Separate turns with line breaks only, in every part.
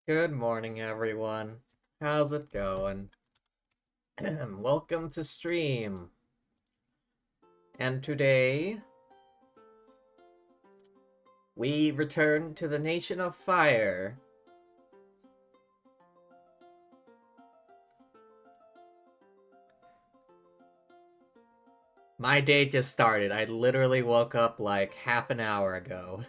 Good morning, everyone. How's it going? Welcome to stream. And today, we return to the Nation of Fire. My day just started. I literally woke up like half an hour ago.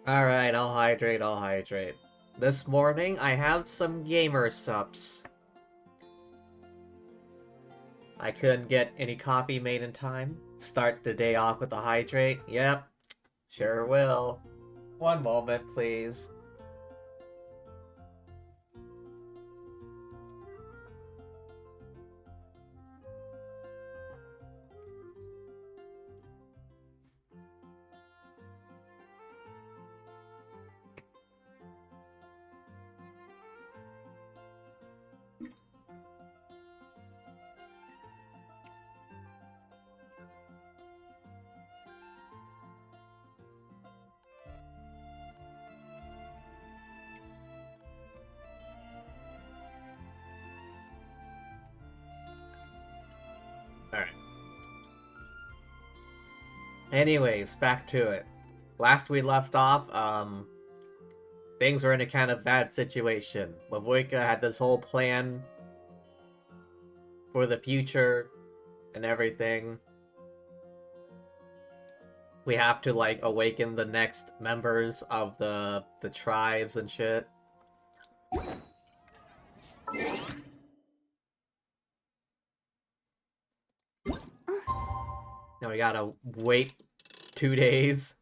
Alright, I'll hydrate. This morning, I have some gamer sups. I couldn't get any coffee made in time. Start the day off with a hydrate. Yep, sure will. One moment, please. Alright. Anyways, back to it. Last we left off, things were in a kind of bad situation. Lavoika had this whole plan for the future and everything. We have to, like, awaken the next members of the tribes and shit. Now we gotta wait 2 days.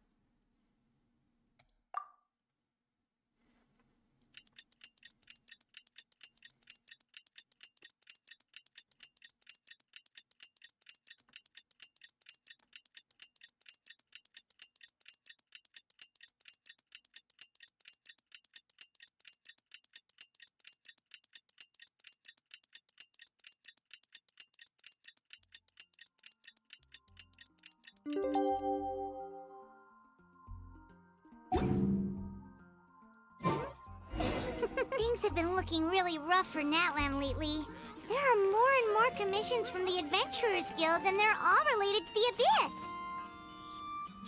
Things have been looking really rough for Natlan lately. There are more and more commissions from the Adventurers Guild, and they're all related to the Abyss.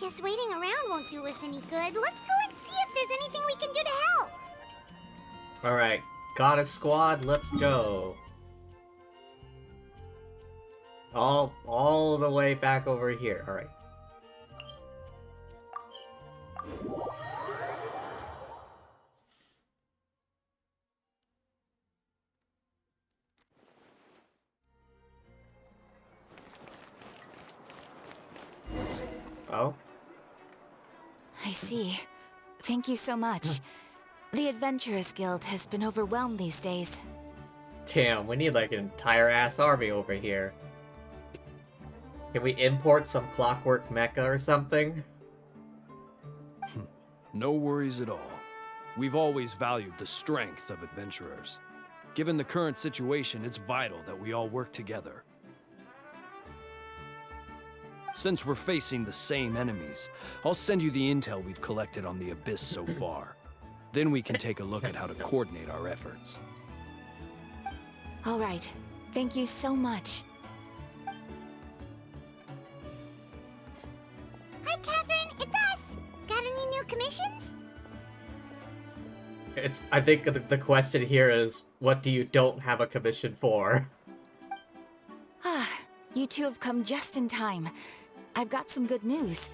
Just waiting around won't do us any good. Let's go and see if there's anything we can do to help.
Alright, Goddess Squad, let's go. All the way back over here, alright. Oh?
I see. Thank you so much. The Adventurers Guild has been overwhelmed these days.
Damn, we need like an entire ass army over here. Can we import some clockwork mecha or something?
No worries at all. We've always valued the strength of adventurers. Given the current situation, it's vital that we all work together. Since we're facing the same enemies, I'll send you the intel we've collected on the Abyss so far. Then we can take a look at how to coordinate our efforts.
All right. Thank you so much.
Hi, Catherine. It's us. Got any new commissions?
I think the question here is, what do you don't have a commission for?
Ah, you two have come just in time. I've got some good news.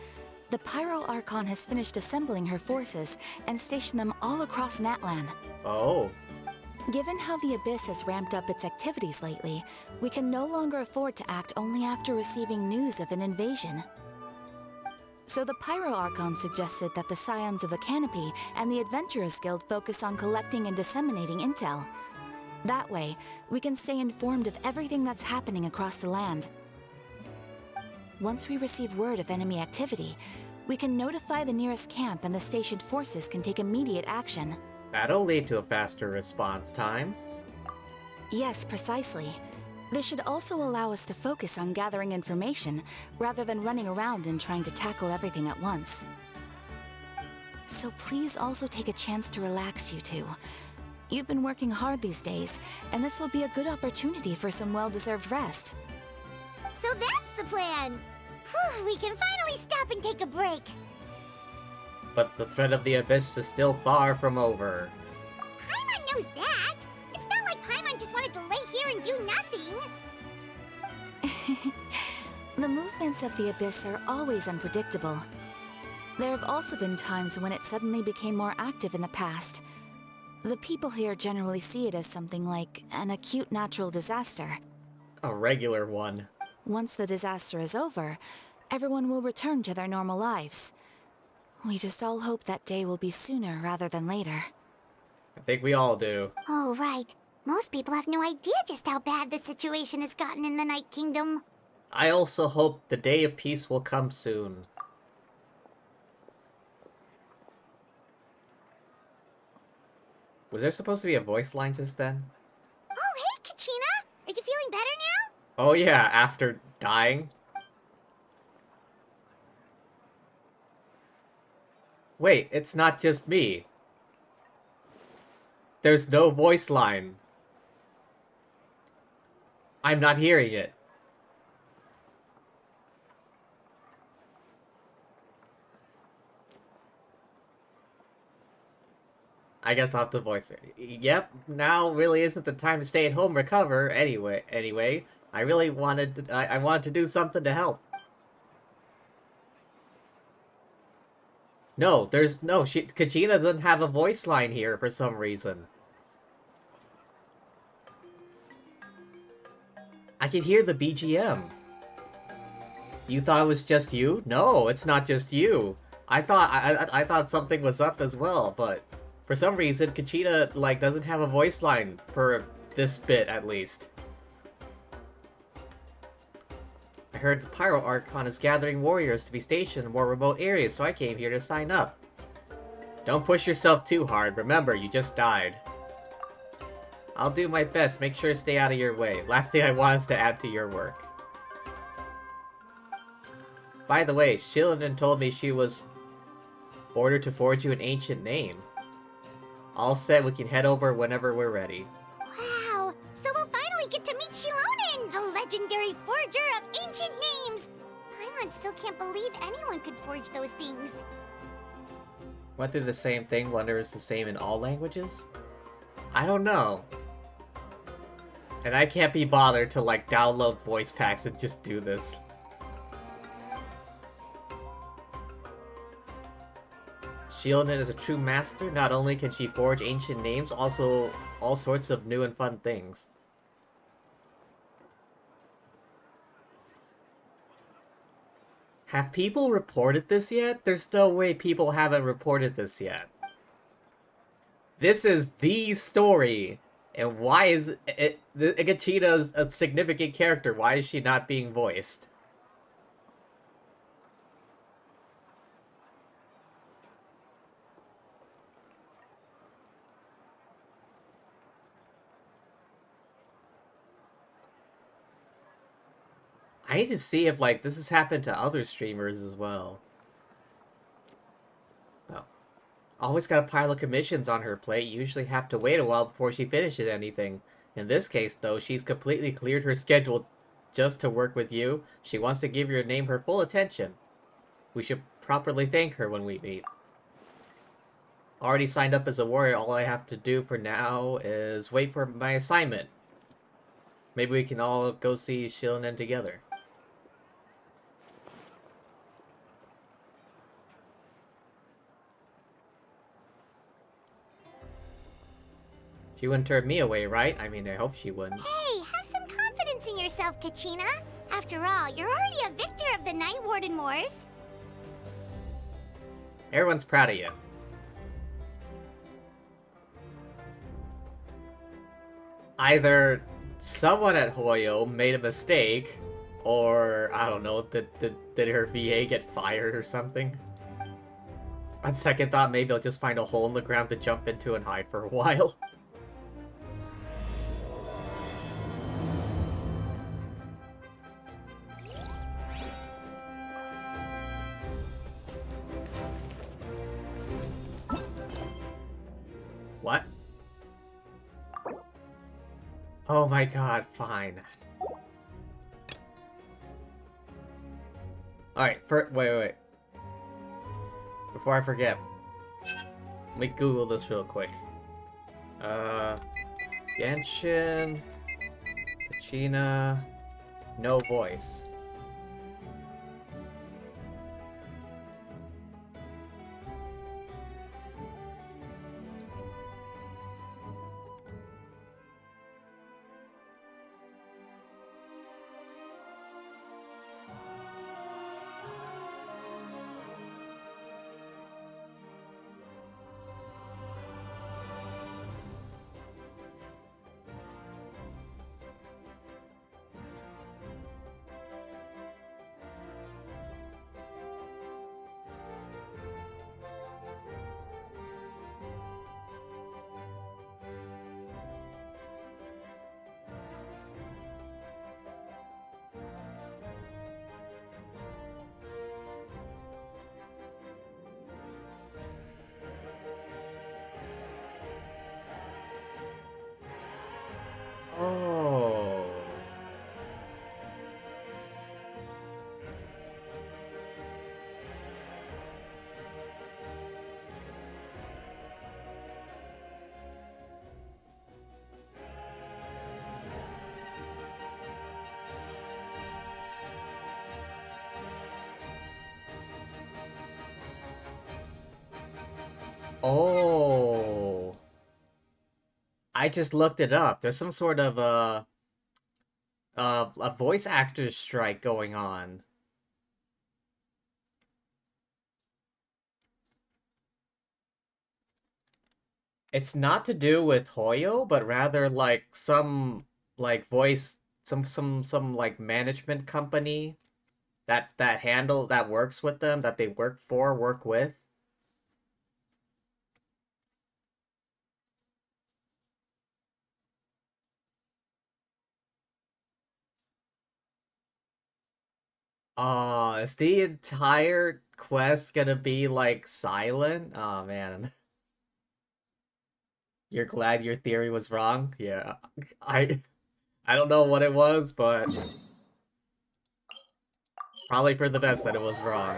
The Pyro Archon has finished assembling her forces and stationed them all across Natlan.
Oh.
Given how the Abyss has ramped up its activities lately, we can no longer afford to act only after receiving news of an invasion. So the Pyro Archon suggested that the Scions of the Canopy and the Adventurers Guild focus on collecting and disseminating intel. That way, we can stay informed of everything that's happening across the land. Once we receive word of enemy activity, we can notify the nearest camp and the stationed forces can take immediate action.
That'll lead to a faster response time.
Yes, precisely. This should also allow us to focus on gathering information, rather than running around and trying to tackle everything at once. So please also take a chance to relax, you two. You've been working hard these days, and this will be a good opportunity for some well-deserved rest.
So that's the plan. Whew, we can finally stop and take a break.
But the threat of the Abyss is still far from over.
Paimon knows that. It's not like Paimon just wanted to lay here and do nothing.
The movements of the Abyss are always unpredictable. There have also been times when it suddenly became more active in the past. The people here generally see it as something like an acute natural disaster.
A regular one.
Once the disaster is over, everyone will return to their normal lives. We just all hope that day will be sooner rather than later.
I think we all do.
Oh, right. Most people have no idea just how bad the situation has gotten in the Night Kingdom.
I also hope the day of peace will come soon. Was there supposed to be a voice line just then?
Oh, hey, Kachina! Are you feeling better now?
Oh yeah, after dying? Wait, it's not just me. There's no voice line. I'm not hearing it. I guess I'll have to voice it. Yep, now really isn't the time to stay at home recover anyway. I really wanted... I wanted to do something to help. No, there's... No, Kachina doesn't have a voice line here for some reason. I can hear the BGM. You thought it was just you? No, it's not just you. I thought something was up as well, but for some reason, Kachina, like, doesn't have a voice line for this bit, at least. I heard the Pyro Archon is gathering warriors to be stationed in more remote areas, so I came here to sign up. Don't push yourself too hard. Remember, you just died. I'll do my best. Make sure to stay out of your way. Last thing I want is to add to your work. By the way, Shillinan told me she was ordered to forge you an ancient name. All set, we can head over whenever we're ready.
Wow! So we'll finally get to meet Shilonen, the legendary forger of ancient names! Paimon still can't believe anyone could forge those things.
Went through the same thing, wonder if it's the same in all languages? I don't know. And I can't be bothered to, like, download voice packs and just do this. Shieldin is a true master. Not only can she forge ancient names, also all sorts of new and fun things. Have people reported this yet? There's no way people haven't reported this yet. This is the story. And why is it... Gachina's a significant character. Why is she not being voiced? I need to see if, like, this has happened to other streamers as well. Oh. Always got a pile of commissions on her plate. Usually have to wait a while before she finishes anything. In this case, though, she's completely cleared her schedule just to work with you. She wants to give your name her full attention. We should properly thank her when we meet. Already signed up as a warrior. All I have to do for now is wait for my assignment. Maybe we can all go see Shilinen together. She wouldn't turn me away, right? I mean, I hope she wouldn't.
Hey, have some confidence in yourself, Kachina. After all, you're already a victor of the Night Warden Wars.
Everyone's proud of you. Either someone at Hoyo made a mistake, or, I don't know, did her VA get fired or something? On second thought, maybe I'll just find a hole in the ground to jump into and hide for a while. What? Oh my god, fine. Alright, wait. Before I forget, let me Google this real quick. Genshin, Kachina, no voice. Oh. I just looked it up. There's some sort of a voice actors strike going on. It's not to do with Hoyo, but rather like some like voice some like management company that works with them, that they work with. Oh, is the entire quest gonna be like silent? Oh man. You're glad your theory was wrong? Yeah. I I don't know what it was, but probably for the best that it was wrong.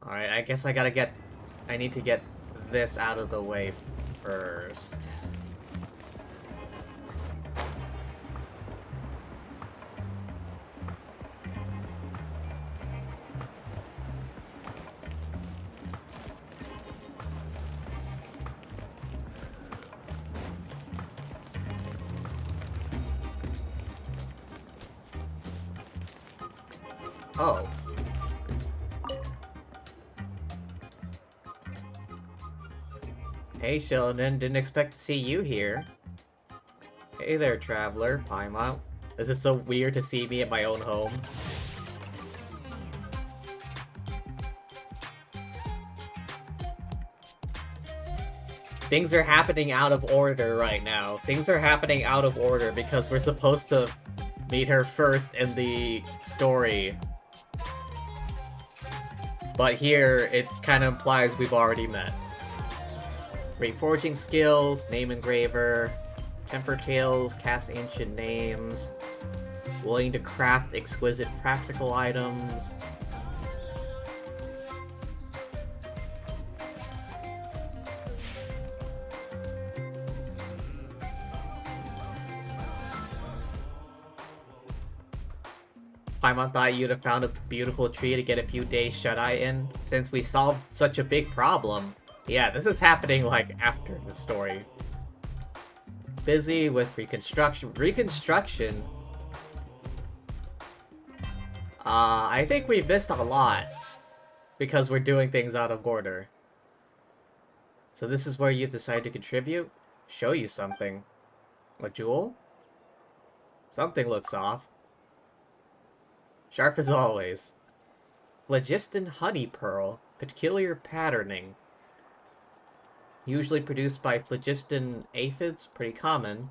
Alright, I guess I need to get this out of the way first. Oh. Hey Sheldon, didn't expect to see you here. Hey there, traveler, Paimon. Is it so weird to see me at my own home? Things are happening out of order right now. Things are happening out of order because we're supposed to meet her first in the story. But here, it kind of implies we've already met. Reforging skills, name engraver, temper tales, cast ancient names, willing to craft exquisite practical items. Paimon thought you'd have found a beautiful tree to get a few days shut-eye in, since we solved such a big problem. Yeah, this is happening, like, after the story. Busy with reconstruction. Reconstruction? I think we missed a lot. Because we're doing things out of order. So this is where you decide to contribute? Show you something. A jewel? Something looks off. Sharp as always. Phlogiston honey pearl. Peculiar patterning. Usually produced by phlogiston aphids, pretty common.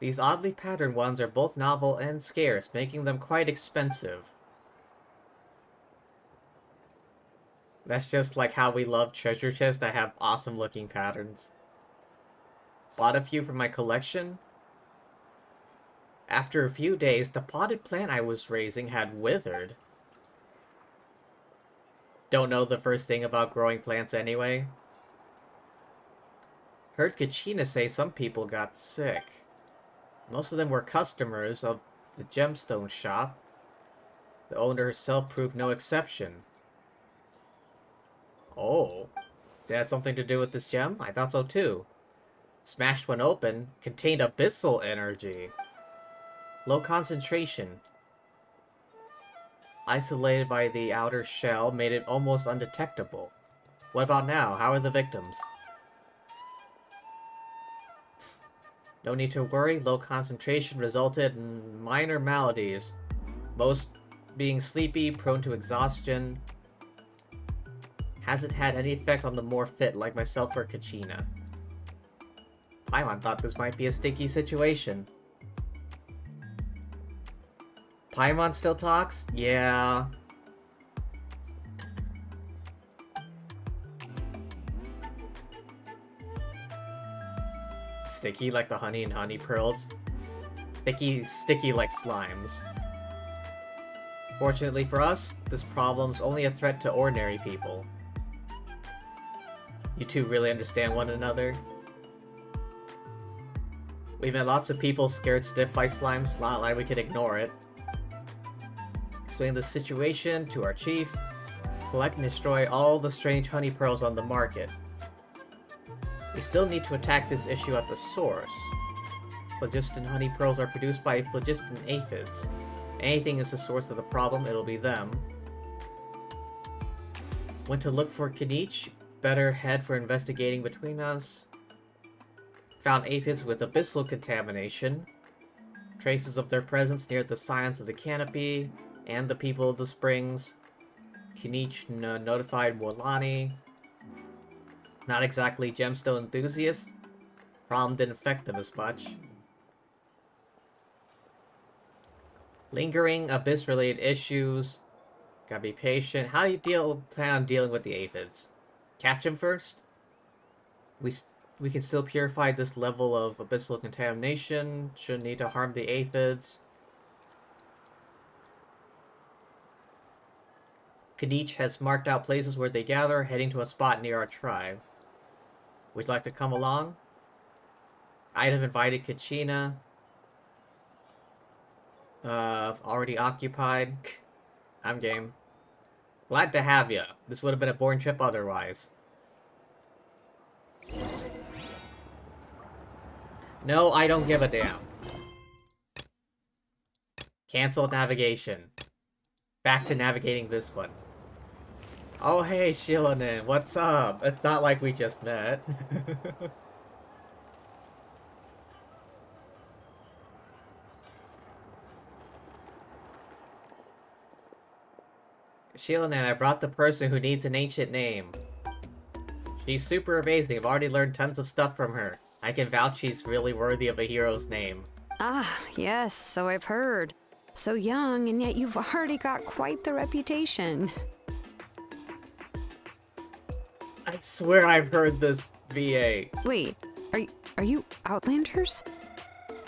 These oddly patterned ones are both novel and scarce, making them quite expensive. That's just like how we love treasure chests that have awesome looking patterns. Bought a few for my collection. After a few days, the potted plant I was raising had withered. Don't know the first thing about growing plants anyway. Heard Kachina say some people got sick. Most of them were customers of the gemstone shop. The owner herself proved no exception. Oh. Did that have something to do with this gem? I thought so too. Smashed when open, contained abyssal energy. Low concentration. Isolated by the outer shell made it almost undetectable. What about now? How are the victims? No need to worry, low concentration resulted in minor maladies. Most being sleepy, prone to exhaustion. Hasn't had any effect on the more fit like myself or Kachina. Paimon thought this might be a sticky situation. Paimon still talks? Yeah. Sticky like the honey and honey pearls. Sticky like slimes. Fortunately for us, this problem's only a threat to ordinary people. You two really understand one another? We've had lots of people scared stiff by slimes, not like we can ignore it. Explain the situation to our chief. Collect and destroy all the strange honey pearls on the market. We still need to attack this issue at the source. Phlogiston honey pearls are produced by phlogiston aphids. Anything is the source of the problem, it'll be them. When to look for Kinich? Better head for investigating between us. Found aphids with abyssal contamination. Traces of their presence near the science of the canopy and the people of the springs. Kinich notified Wolani. Not exactly gemstone enthusiasts. Problem didn't affect them as much. Lingering abyss-related issues. Gotta be patient. How do you plan on dealing with the aphids? Catch them first? We can still purify this level of abyssal contamination. Shouldn't need to harm the aphids. Kinich has marked out places where they gather, heading to a spot near our tribe. Would you like to come along? I'd have invited Kachina. Already occupied. I'm game. Glad to have you. This would have been a boring trip otherwise. No, I don't give a damn. Cancel navigation. Back to navigating this one. Oh hey, Shilonen, what's up? It's not like we just met. Shilonen, I brought the person who needs an ancient name. She's super amazing. I've already learned tons of stuff from her. I can vouch she's really worthy of a hero's name.
Ah, yes, so I've heard. So young, and yet you've already got quite the reputation.
I swear I've heard this, VA.
Wait, are you Outlanders?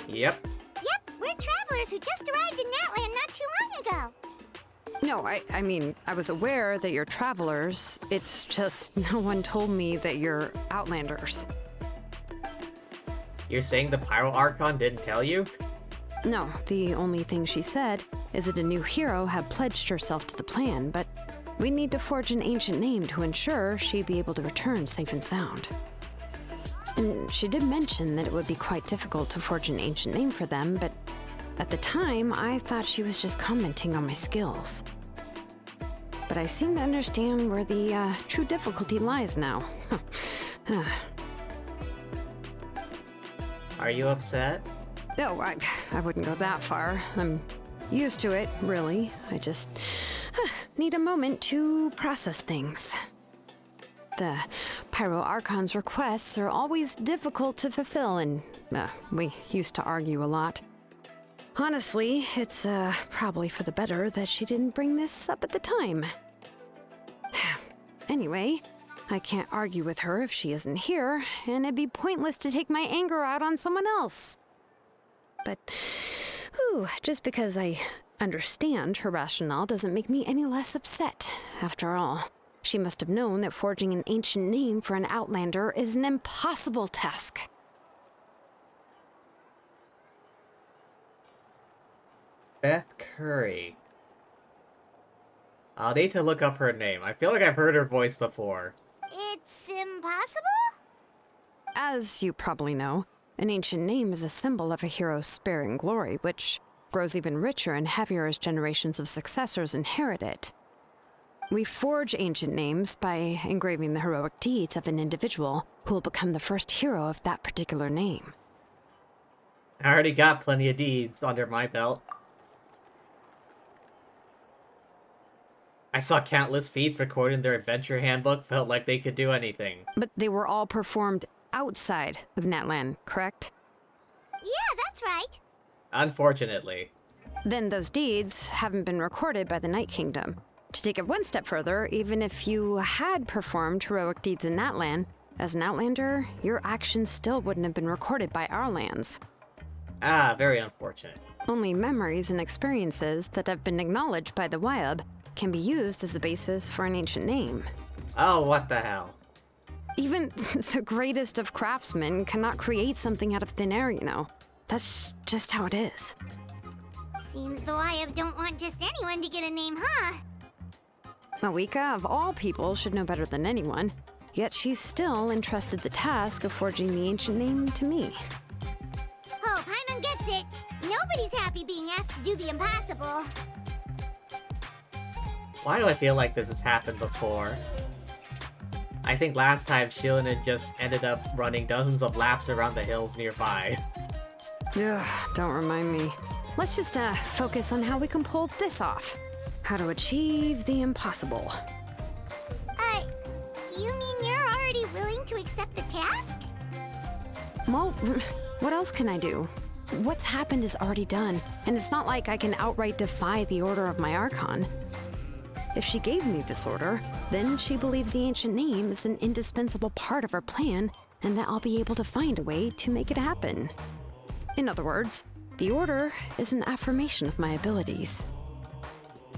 Yep.
Yep, we're travelers who just arrived in Natland not too long ago.
No, I mean, I was aware that you're travelers. It's just no one told me that you're Outlanders.
You're saying the Pyro Archon didn't tell you?
No, the only thing she said is that a new hero had pledged herself to the plan, but we need to forge an ancient name to ensure she'd be able to return safe and sound. And she did mention that it would be quite difficult to forge an ancient name for them, but at the time, I thought she was just commenting on my skills. But I seem to understand where the true difficulty lies now.
Are you upset?
Oh, I wouldn't go that far. I'm used to it, really. I just need a moment to process things. The Pyro Archon's requests are always difficult to fulfill, and we used to argue a lot. Honestly, it's probably for the better that she didn't bring this up at the time. Anyway, I can't argue with her if she isn't here, and it'd be pointless to take my anger out on someone else. But, just because I understand her rationale doesn't make me any less upset. After all, she must have known that forging an ancient name for an Outlander is an impossible task.
Beth Curry. I'll need to look up her name. I feel like I've heard her voice before.
It's impossible?
As you probably know, an ancient name is a symbol of a hero's sparing glory, which grows even richer and heavier as generations of successors inherit it. We forge ancient names by engraving the heroic deeds of an individual who will become the first hero of that particular name.
I already got plenty of deeds under my belt. I saw countless feats recorded in their adventure handbook, felt like they could do anything.
But they were all performed outside of Natlan, correct?
Yeah, that's right.
Unfortunately.
Then those deeds haven't been recorded by the Night Kingdom. To take it one step further, even if you had performed heroic deeds in Natlan, as an Outlander, your actions still wouldn't have been recorded by our lands.
Ah, very unfortunate.
Only memories and experiences that have been acknowledged by the Wyab can be used as a basis for an ancient name.
Oh, what the hell.
Even the greatest of craftsmen cannot create something out of thin air, you know. That's just how it is.
Seems the Wayab don't want just anyone to get a name, huh?
Mawika, of all people, should know better than anyone. Yet she's still entrusted the task of forging the ancient name to me.
Oh, Paimon gets it. Nobody's happy being asked to do the impossible.
Why do I feel like this has happened before? I think last time Shilin just ended up running dozens of laps around the hills nearby.
Ugh, don't remind me. Let's just focus on how we can pull this off. How to achieve the impossible.
You mean you're already willing to accept the task?
Well, what else can I do? What's happened is already done, and it's not like I can outright defy the order of my Archon. If she gave me this order, then she believes the ancient name is an indispensable part of her plan, and that I'll be able to find a way to make it happen. In other words, the order is an affirmation of my abilities.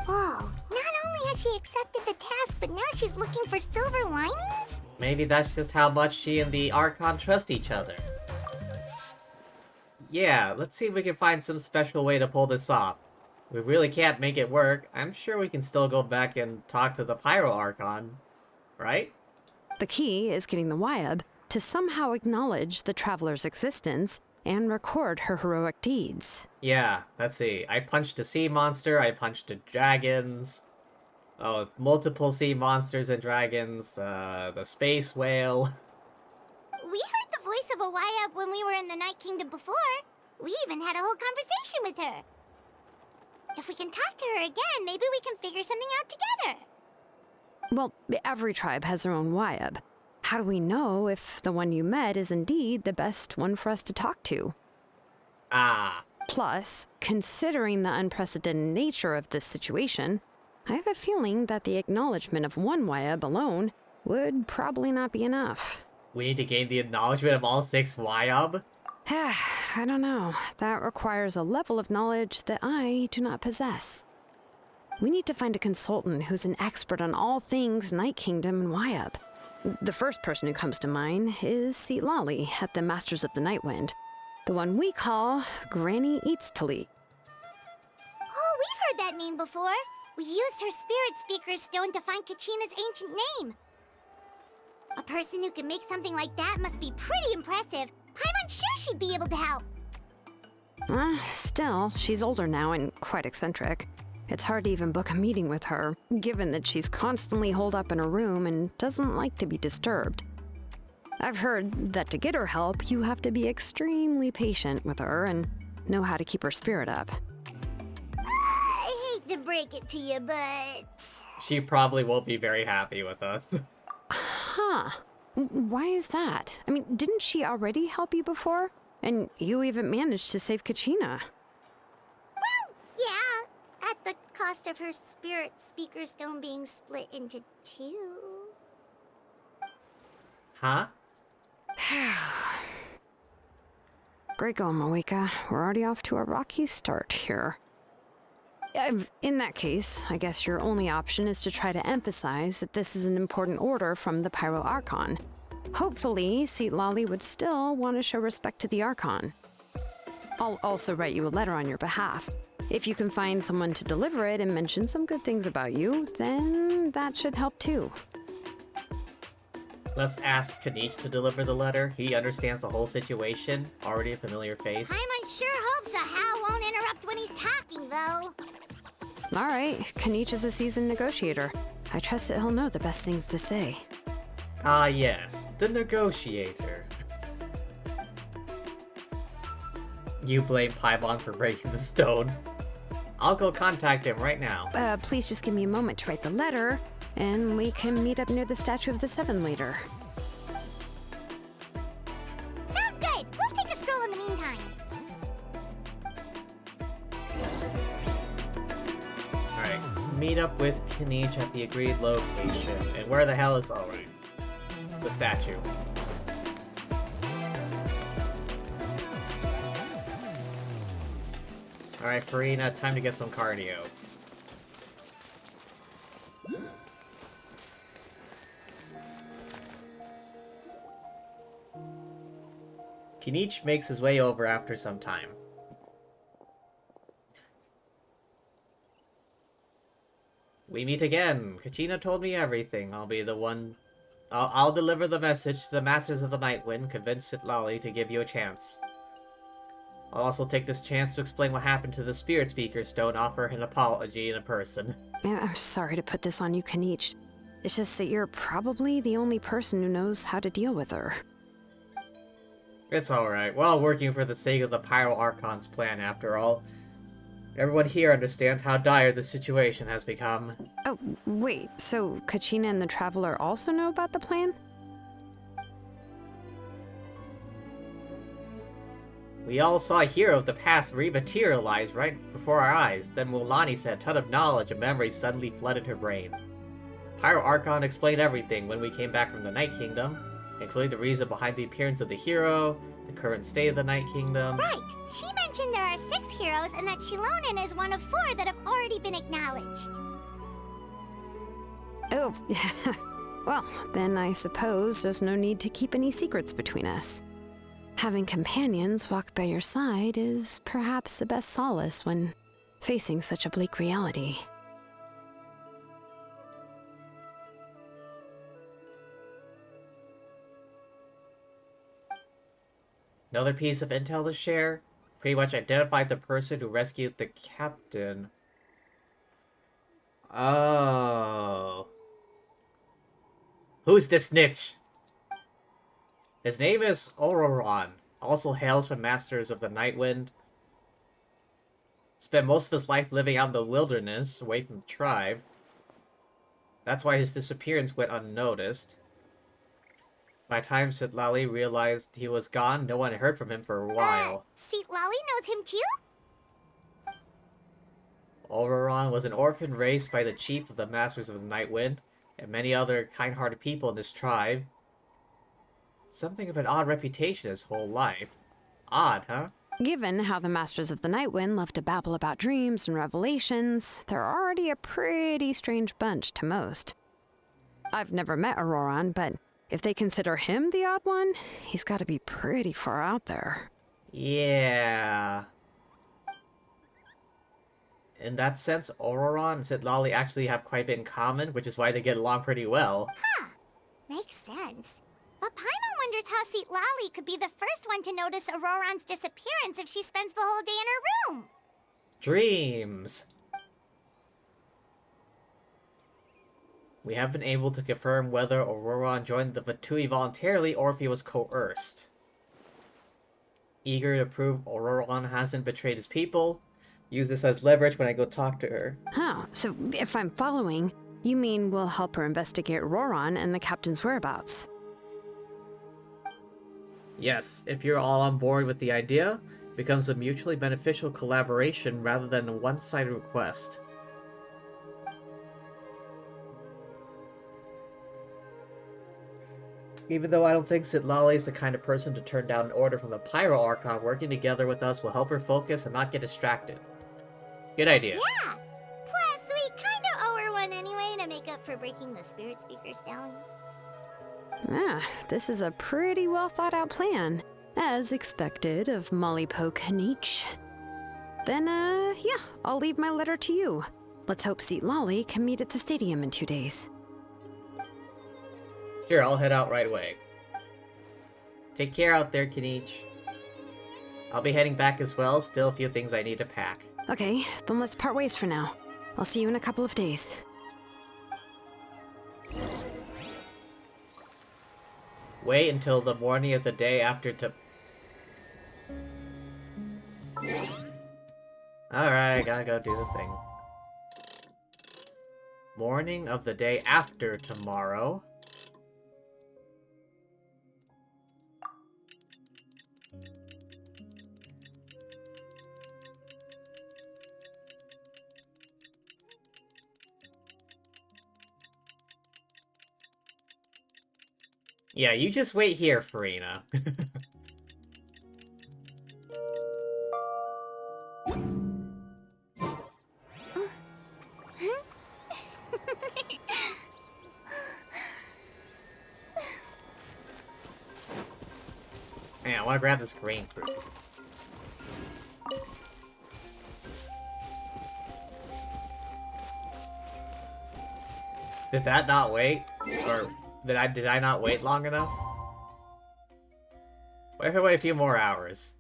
Whoa, not only has she accepted the task, but now she's looking for silver linings?
Maybe that's just how much she and the Archon trust each other. Yeah, let's see if we can find some special way to pull this off. We really can't make it work. I'm sure we can still go back and talk to the Pyro Archon, right?
The key is getting the Wayab to somehow acknowledge the traveler's existence and record her heroic deeds.
Yeah, let's see. I punched a sea monster, I punched the dragons. Oh, multiple sea monsters and dragons, the space whale.
We heard the voice of a Wayab when we were in the Night Kingdom before. We even had a whole conversation with her. If we can talk to her again, maybe we can figure something out together.
Well, every tribe has their own Wayab. How do we know if the one you met is indeed the best one for us to talk to?
Ah.
Plus, considering the unprecedented nature of this situation, I have a feeling that the acknowledgement of one Wayab alone would probably not be enough.
We need to gain the acknowledgement of all 6 Wayab?
I don't know. That requires a level of knowledge that I do not possess. We need to find a consultant who's an expert on all things Night Kingdom and Wayab. The first person who comes to mind is Lali at the Masters of the Nightwind, the one we call Granny Eatstali.
Oh, we've heard that name before. We used her Spirit Speaker Stone to find Kachina's ancient name. A person who can make something like that must be pretty impressive. Paimon's sure she'd be able to help.
Still, she's older now and quite eccentric. It's hard to even book a meeting with her, given that she's constantly holed up in her room and doesn't like to be disturbed. I've heard that to get her help, you have to be extremely patient with her and know how to keep her spirit up.
I hate to break it to you, but...
She probably won't be very happy with us.
Huh. Why is that? I mean, didn't she already help you before? And you even managed to save Kachina.
Well, yeah. At the cost of her Spirit Speaker Stone being split into 2.
Huh?
Great going, Mawika. We're already off to a rocky start here. In that case, I guess your only option is to try to emphasize that this is an important order from the Pyro Archon. Hopefully, Lali would still want to show respect to the Archon. I'll also write you a letter on your behalf. If you can find someone to deliver it and mention some good things about you, then that should help too.
Let's ask Kanich to deliver the letter. He understands the whole situation. Already a familiar face.
Paimon sure hopes a Hal won't interrupt when he's talking, though.
All right, Kanich is a seasoned negotiator. I trust that he'll know the best things to say.
Ah yes, the negotiator. You blame Paimon for breaking the stone. I'll go contact him right now.
Please just give me a moment to write the letter, and we can meet up near the Statue of the Seven later.
Sounds good. We'll take a stroll in the meantime.
Alright, meet up with Kanich at the agreed location. And where the hell is... Oh, right. The statue. Alright, Farina, time to get some cardio. Kanich makes his way over after some time. We meet again. Kachina told me everything. I'll be the one... I'll deliver the message to the Masters of the Nightwind, convince Sitlali to give you a chance. I'll also take this chance to explain what happened to the Spirit Speaker Stone, offer an apology in a person.
Yeah, I'm sorry to put this on you, Kanich. It's just that you're probably the only person who knows how to deal with her.
It's alright. We're all working for the sake of the Pyro Archon's plan, after all. Everyone here understands how dire the situation has become.
Oh, wait, so Kachina and the Traveler also know about the plan?
We all saw a hero of the past rematerialize right before our eyes. Then Mulani said a ton of knowledge and memories suddenly flooded her brain. Pyro Archon explained everything when we came back from the Night Kingdom, including the reason behind the appearance of the hero, the current state of the Night Kingdom.
Right. She mentioned there are 6 heroes and that Shilonen is one of 4 that have already been acknowledged.
Oh, well, then I suppose there's no need to keep any secrets between us. Having companions walk by your side is perhaps the best solace when facing such a bleak reality.
Another piece of intel to share? Pretty much identified the person who rescued the captain. Oh. Who's this snitch? His name is Ororon. Also hails from Masters of the Nightwind. Spent most of his life living out in the wilderness, away from the tribe. That's why his disappearance went unnoticed. By the time Sitlali realized he was gone, no one had heard from him for a while.
Sitlali knows him too?
Ororon was an orphan raised by the chief of the Masters of the Nightwind, and many other kind-hearted people in this tribe. Something of an odd reputation his whole life. Odd, huh?
Given how the Masters of the Nightwind love to babble about dreams and revelations, they're already a pretty strange bunch to most. I've never met Auroron, but if they consider him the odd one, he's got to be pretty far out there.
Yeah. In that sense, Ororon and Sitlali actually have quite a bit in common, which is why they get along pretty well.
Huh. Makes sense. But Paimon wonders how Sitlali could be the first one to notice Auroron's disappearance if she spends the whole day in her room.
Dreams. We haven't been able to confirm whether Ororon joined the Vatui voluntarily or if he was coerced. Eager to prove Ororon hasn't betrayed his people, use this as leverage when I go talk to her.
Huh, so if I'm following, you mean we'll help her investigate Auroron and the captain's whereabouts?
Yes, if you're all on board with the idea, it becomes a mutually beneficial collaboration rather than a one-sided request. Even though I don't think Sitlali is the kind of person to turn down an order from the Pyro Archon, working together with us will help her focus and not get distracted. Good idea.
Yeah! Plus, we kinda owe her one anyway to make up for breaking the Spirit Speakers down.
Ah, this is a pretty well thought out plan, as expected of Molly Poke Kanich. Then, yeah, I'll leave my letter to you. Let's hope Sitlali can meet at the stadium in 2 days.
Sure, I'll head out right away. Take care out there, Kanich. I'll be heading back as well, still a few things I need to pack.
Okay, then let's part ways for now. I'll see you in a couple of days.
Wait until the morning of the day after to... Alright, gotta go do the thing. Morning of the day after tomorrow. Yeah, you just wait here, Farina. Man, I want to grab this green fruit. Did that not wait? Or did I not wait long enough? What if I wait a few more hours?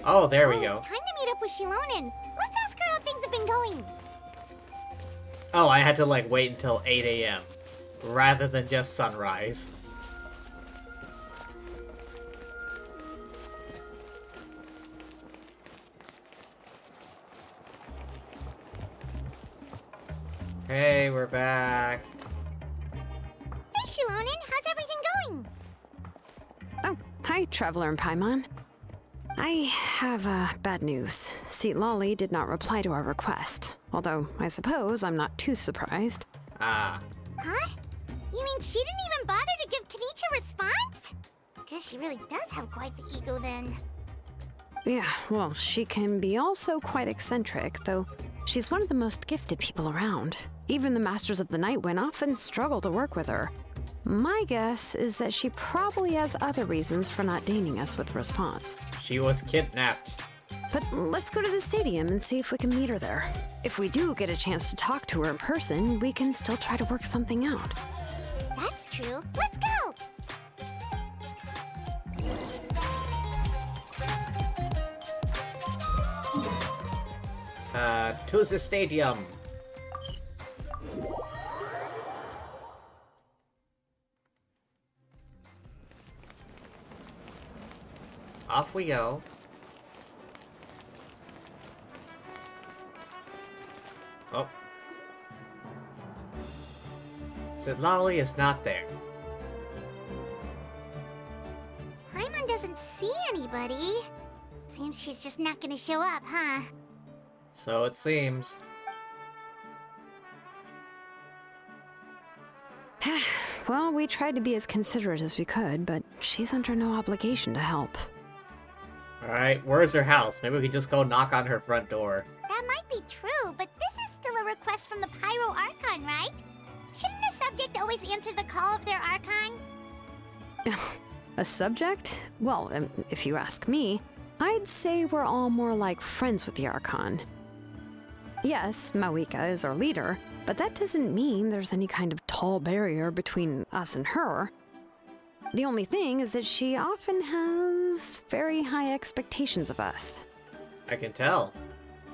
Oh, there we go.
It's time to meet up with Shilonen. Let's ask her how things have been going.
Oh, I had to like wait until 8 a.m. rather than just sunrise. Hey, we're back.
Hey, Shilonen, how's everything going?
Oh, hi, Traveler and Paimon. I have bad news. Lolly did not reply to our request. Although, I suppose I'm not too surprised.
Ah.
Huh? You mean she didn't even bother to give Kanichi a response? Guess she really does have quite the ego then.
Yeah, well, she can be also quite eccentric, though she's one of the most gifted people around. Even the Masters of the Nightwind often struggle to work with her. My guess is that she probably has other reasons for not deigning us with a response.
She was kidnapped.
But let's go to the stadium and see if we can meet her there. If we do get a chance to talk to her in person, we can still try to work something out.
That's true. Let's go!
To the stadium. Off we go. Oh. Lolly is not there.
Paimon doesn't see anybody. Seems she's just not gonna show up, huh?
So it seems.
Well, we tried to be as considerate as we could, but she's under no obligation to help.
Alright, where's her house? Maybe we can just go knock on her front door.
That might be true, but this is still a request from the Pyro Archon, right? Shouldn't a subject always answer the call of their Archon?
A subject? Well, if you ask me, I'd say we're all more like friends with the Archon. Yes, Mawika is our leader, but that doesn't mean there's any kind of tall barrier between us and her. The only thing is that she often has very high expectations of us.
I can tell.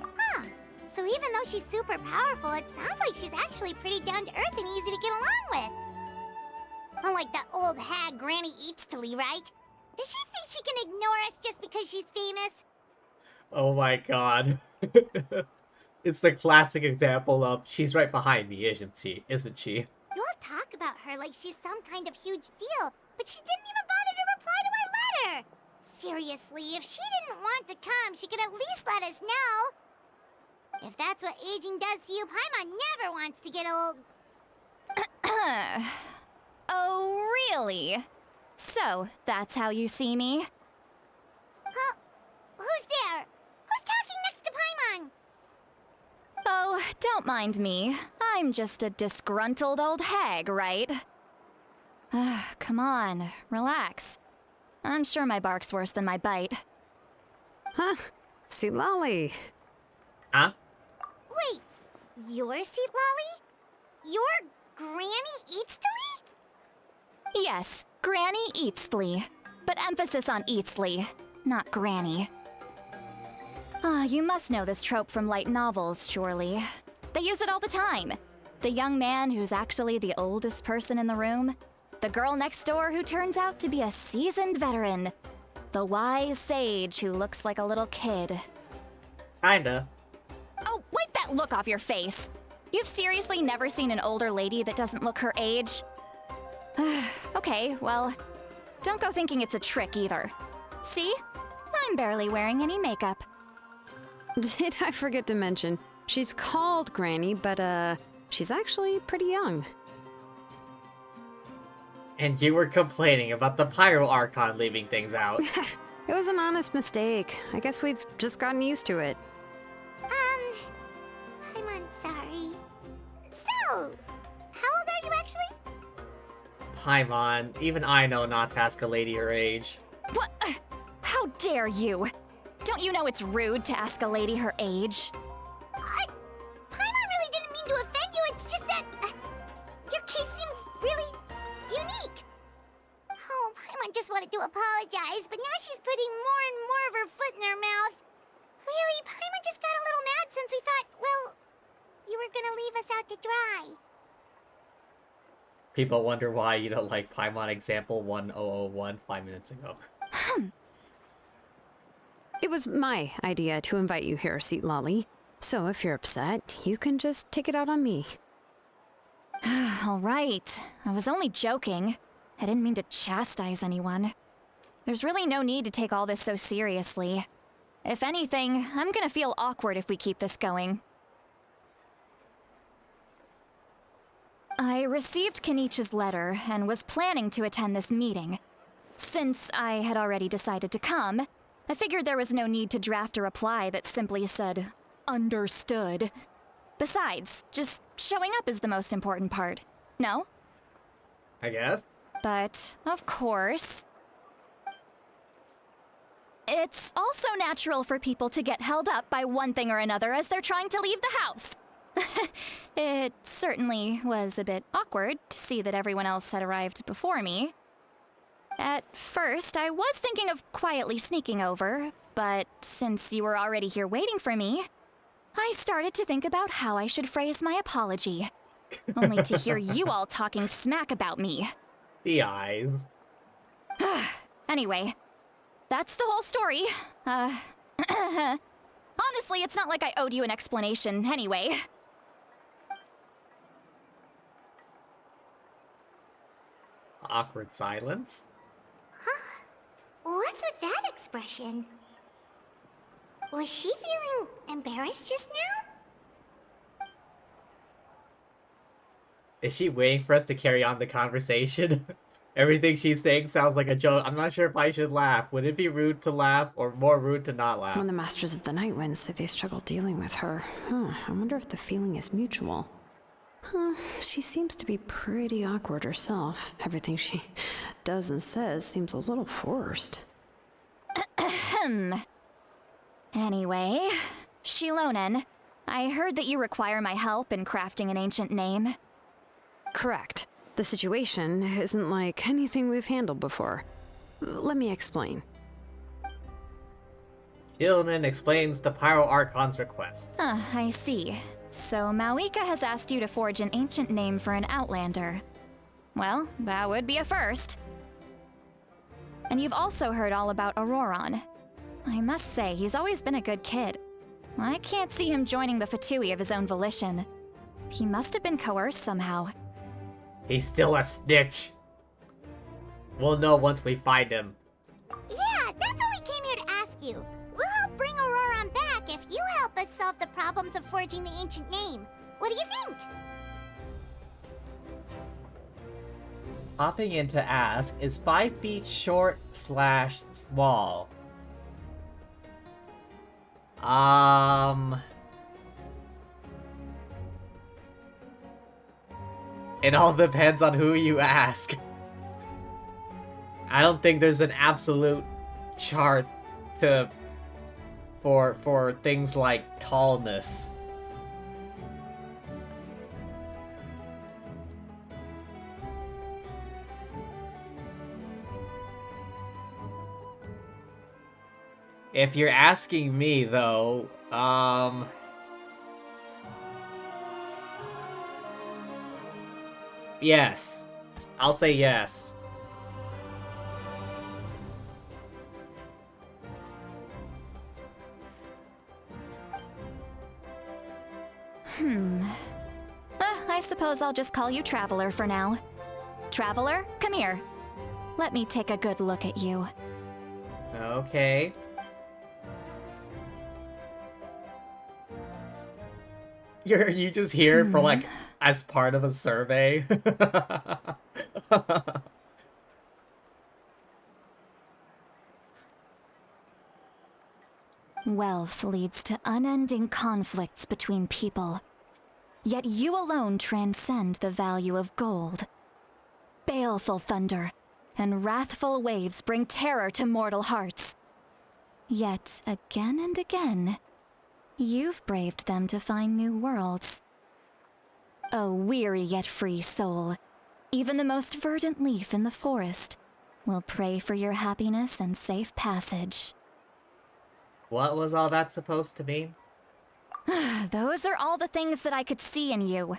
Huh. So even though she's super powerful, it sounds like she's actually pretty down to earth and easy to get along with. Unlike that old hag Granny Eatstily, right? Does she think she can ignore us just because she's famous?
Oh my god. It's the classic example of she's right behind me, isn't she?
You all talk about her like she's some kind of huge deal, but she didn't even bother to reply to our letter! Seriously, if she didn't want to come, she could at least let us know. If that's what aging does to you, Paimon never wants to get old.
Oh, really? So, that's how you see me?
Huh? Who's there? Who's talking next to Paimon?
Oh, don't mind me. I'm just a disgruntled old hag, right? Come on, relax. I'm sure my bark's worse than my bite.
Huh? Lolly.
Huh?
Wait, you're Seat Lolly? You're Granny Eatstily?
Yes, Granny Eatsley. But emphasis on Eatsley, not Granny. You must know this trope from light novels, surely. They use it all the time. The young man who's actually the oldest person in the room. The girl next door who turns out to be a seasoned veteran. The wise sage who looks like a little kid.
Kinda.
Oh, wipe that look off your face! You've seriously never seen an older lady that doesn't look her age? Okay, well, don't go thinking it's a trick either. See? I'm barely wearing any makeup.
Did I forget to mention, she's called Granny, but she's actually pretty young.
And you were complaining about the Pyro Archon leaving things out.
It was an honest mistake. I guess we've just gotten used to it.
I'm sorry. So, how old are you actually?
Paimon, even I know not to ask a lady her age.
What? How dare you? Don't you know it's rude to ask a lady her age?
to apologize, but now she's putting more and more of her foot in her mouth. Really, Paimon just got a little mad since we thought, well, you were gonna leave us out to dry.
People wonder why you don't like Paimon example 1001 5 minutes ago.
It was my idea to invite you here, Seat Lolly. So if you're upset, you can just take it out on me.
All right. I was only joking. I didn't mean to chastise anyone. There's really no need to take all this so seriously. If anything, I'm gonna feel awkward if we keep this going. I received Kenichi's letter and was planning to attend this meeting. Since I had already decided to come, I figured there was no need to draft a reply that simply said, "Understood." Besides, just showing up is the most important part. No?
I guess?
But, of course, it's also natural for people to get held up by one thing or another as they're trying to leave the house. It certainly was a bit awkward to see that everyone else had arrived before me. At first, I was thinking of quietly sneaking over, but since you were already here waiting for me, I started to think about how I should phrase my apology. Only to hear you all talking smack about me.
The eyes.
Anyway, that's the whole story. Honestly, it's not like I owed you an explanation anyway.
Awkward silence.
What's with that expression? Was she feeling embarrassed just now?
Is she waiting for us to carry on the conversation? Everything she's saying sounds like a joke. I'm not sure if I should laugh. Would it be rude to laugh or more rude to not laugh?
When the Masters of the Night Wind say they struggle dealing with her, I wonder if the feeling is mutual. She seems to be pretty awkward herself. Everything she does and says seems a little forced.
Anyway, Shilonen, I heard that you require my help in crafting an ancient name.
Correct. The situation isn't like anything we've handled before. Let me explain.
Gilman explains the Pyro Archon's request.
I see. So Mawika has asked you to forge an ancient name for an Outlander. Well, that would be a first. And you've also heard all about Auroron. I must say, he's always been a good kid. I can't see him joining the Fatui of his own volition. He must have been coerced somehow.
He's still a snitch. We'll know once we find him.
Yeah, that's what we came here to ask you. We'll help bring Auroron back if you help us solve the problems of forging the ancient name. What do you think?
Hopping in to ask, is 5 feet short / small? It all depends on who you ask. I don't think there's an absolute chart for things like tallness. If you're asking me, though, yes. I'll say yes.
I suppose I'll just call you Traveler for now. Traveler, come here. Let me take a good look at you.
Okay. You just here for like as part of a survey.
Wealth leads to unending conflicts between people. Yet you alone transcend the value of gold. Baleful thunder and wrathful waves bring terror to mortal hearts. Yet again and again, you've braved them to find new worlds. O weary yet free soul, even the most verdant leaf in the forest We'll pray for your happiness and safe passage.
What was all that supposed to mean?
Those are all the things that I could see in you.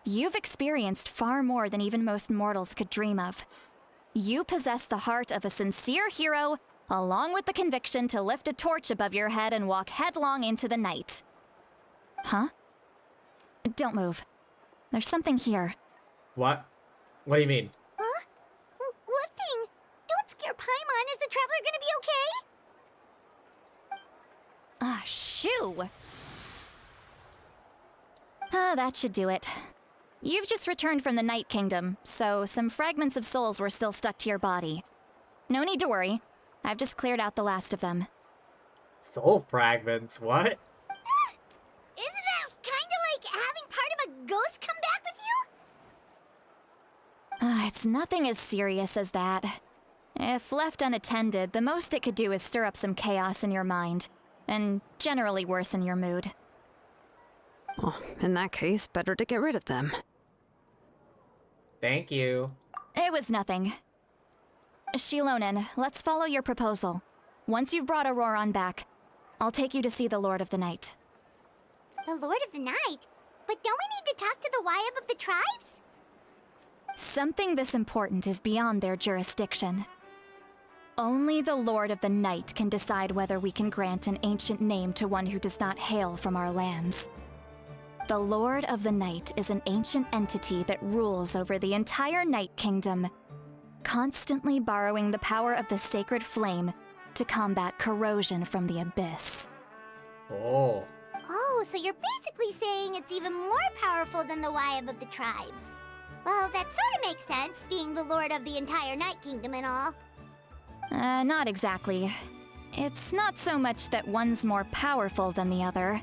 You've experienced far more than even most mortals could dream of. You possess the heart of a sincere hero, along with the conviction to lift a torch above your head and walk headlong into the night. Huh? Don't move. There's something here.
What? What do you mean?
Huh? What thing? Don't scare Paimon. Is the traveler gonna be okay?
Ah, shoo! That should do it. You've just returned from the Night Kingdom, so some fragments of souls were still stuck to your body. No need to worry. I've just cleared out the last of them.
Soul fragments, what?
Isn't that kinda like having part of a ghost come back with you?
It's nothing as serious as that. If left unattended, the most it could do is stir up some chaos in your mind, and generally worsen your mood.
Well, in that case, better to get rid of them.
Thank you.
It was nothing. Shilonen, let's follow your proposal. Once you've brought Auroran back, I'll take you to see the Lord of the Night.
The Lord of the Night? But don't we need to talk to the Wyab of the tribes?
Something this important is beyond their jurisdiction. Only the Lord of the Night can decide whether we can grant an ancient name to one who does not hail from our lands. The Lord of the Night is an ancient entity that rules over the entire Night Kingdom, constantly borrowing the power of the sacred flame to combat corrosion from the abyss.
Oh.
Oh, so you're basically saying it's even more powerful than the Wyab of the tribes. Well, that sort of makes sense, being the lord of the entire Night Kingdom and all.
Not exactly. It's not so much that one's more powerful than the other.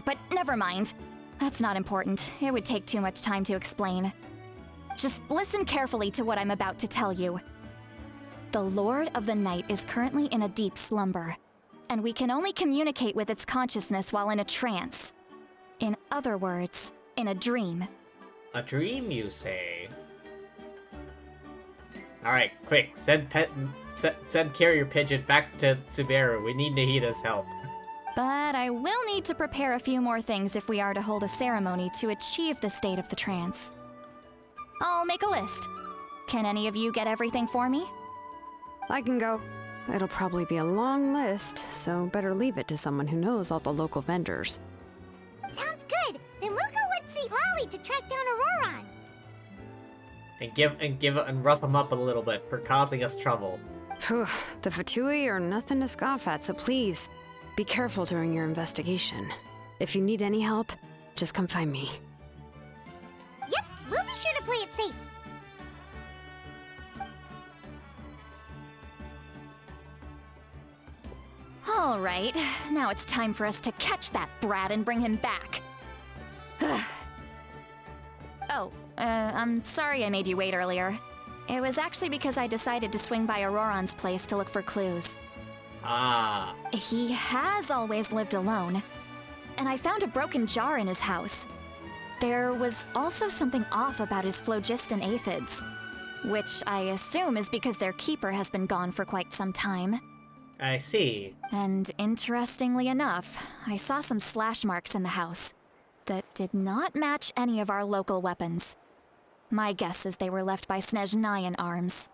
But never mind. That's not important. It would take too much time to explain. Just listen carefully to what I'm about to tell you. The Lord of the Night is currently in a deep slumber, and we can only communicate with its consciousness while in a trance. In other words, in a dream.
A dream, you say? Alright, quick, send carrier pigeon back to Subaru. We need Nahida's help.
But I will need to prepare a few more things if we are to hold a ceremony to achieve the state of the trance. I'll make a list. Can any of you get everything for me?
I can go. It'll probably be a long list, so better leave it to someone who knows all the local vendors.
Sounds good. Then we'll go with St. Lolly to track down Auroran.
And rough him up a little bit for causing us trouble.
Phew, the Fatui are nothing to scoff at, so please, be careful during your investigation. If you need any help, just come find me.
Yep, we'll be sure to play it safe.
All right, now it's time for us to catch that brat and bring him back. I'm sorry I made you wait earlier. It was actually because I decided to swing by Auroran's place to look for clues.
Ah.
He has always lived alone, and I found a broken jar in his house. There was also something off about his phlogiston aphids, which I assume is because their keeper has been gone for quite some time.
I see.
And interestingly enough, I saw some slash marks in the house that did not match any of our local weapons. My guess is they were left by Snezhnayan arms.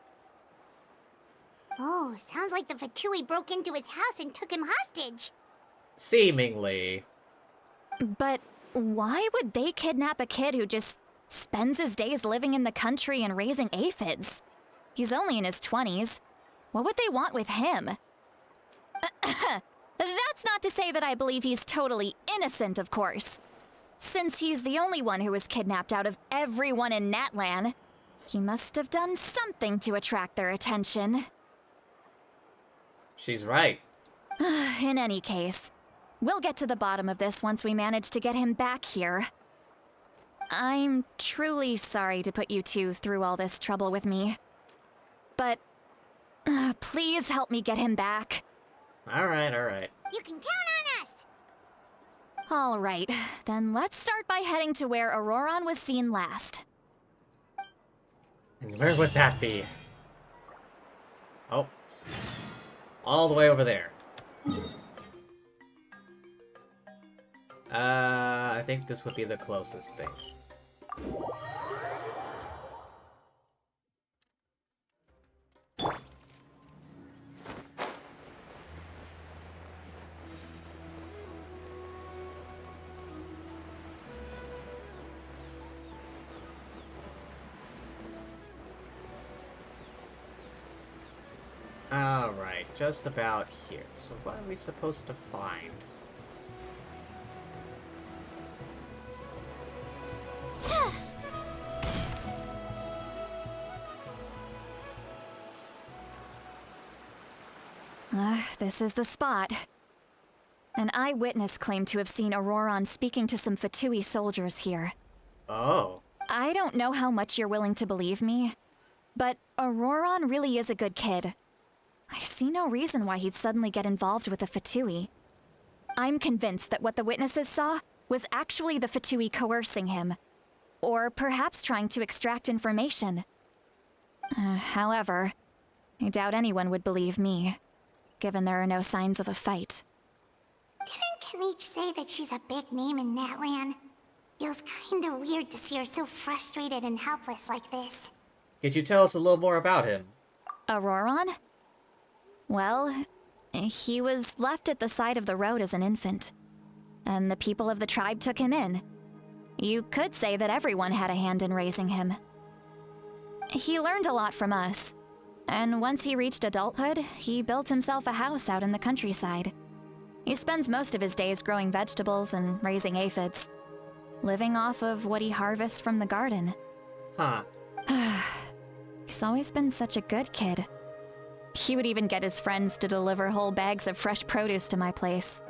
Oh, sounds like the Fatui broke into his house and took him hostage.
Seemingly.
But why would they kidnap a kid who just spends his days living in the country and raising aphids? He's only in his 20s. What would they want with him? That's not to say that I believe he's totally innocent, of course. Since he's the only one who was kidnapped out of everyone in Natlan, he must have done something to attract their attention.
She's right.
In any case, we'll get to the bottom of this once we manage to get him back here. I'm truly sorry to put you two through all this trouble with me. But please help me get him back.
Alright, alright.
You can count on us.
All right, then let's start by heading to where Auroran was seen last.
And where would that be? Oh. All the way over there. I think this would be the closest thing. Alright, just about here. So what are we supposed to find?
This is the spot. An eyewitness claimed to have seen Auroron speaking to some Fatui soldiers here.
Oh.
I don't know how much you're willing to believe me, but Auroron really is a good kid. I see no reason why he'd suddenly get involved with the Fatui. I'm convinced that what the witnesses saw was actually the Fatui coercing him, or perhaps trying to extract information. However, I doubt anyone would believe me, given there are no signs of a fight.
Didn't Kanich say that she's a big name in Natlan? Feels kinda weird to see her so frustrated and helpless like this.
Could you tell us a little more about him?
Auroron? Well, he was left at the side of the road as an infant, and the people of the tribe took him in. You could say that everyone had a hand in raising him. He learned a lot from us, and once he reached adulthood, he built himself a house out in the countryside. He spends most of his days growing vegetables and raising aphids, living off of what he harvests from the garden.
Huh.
He's always been such a good kid. He would even get his friends to deliver whole bags of fresh produce to my place.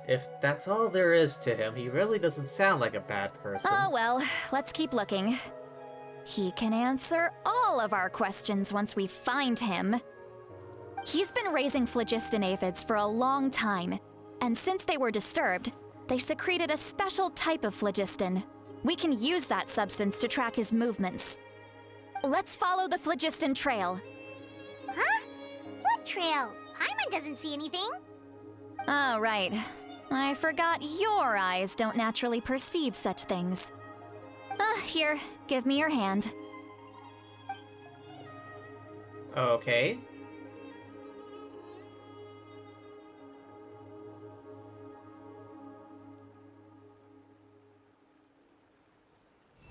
If that's all there is to him, he really doesn't sound like a bad person.
Oh well, let's keep looking. He can answer all of our questions once we find him. He's been raising phlogiston aphids for a long time, and since they were disturbed, they secreted a special type of phlogiston. We can use that substance to track his movements. Let's follow the phlogiston trail.
Huh? What trail? Paimon doesn't see anything.
Oh, right. I forgot your eyes don't naturally perceive such things. Here, give me your hand.
Okay.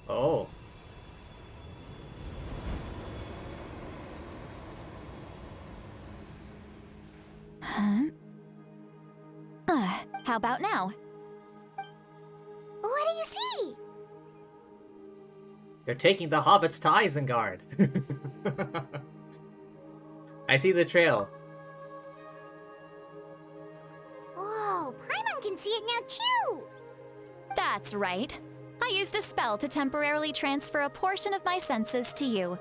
Oh.
How about now?
What do you see?
They're taking the hobbits to Isengard. I see the trail.
Whoa, Paimon can see it now too!
That's right. I used a spell to temporarily transfer a portion of my senses to you.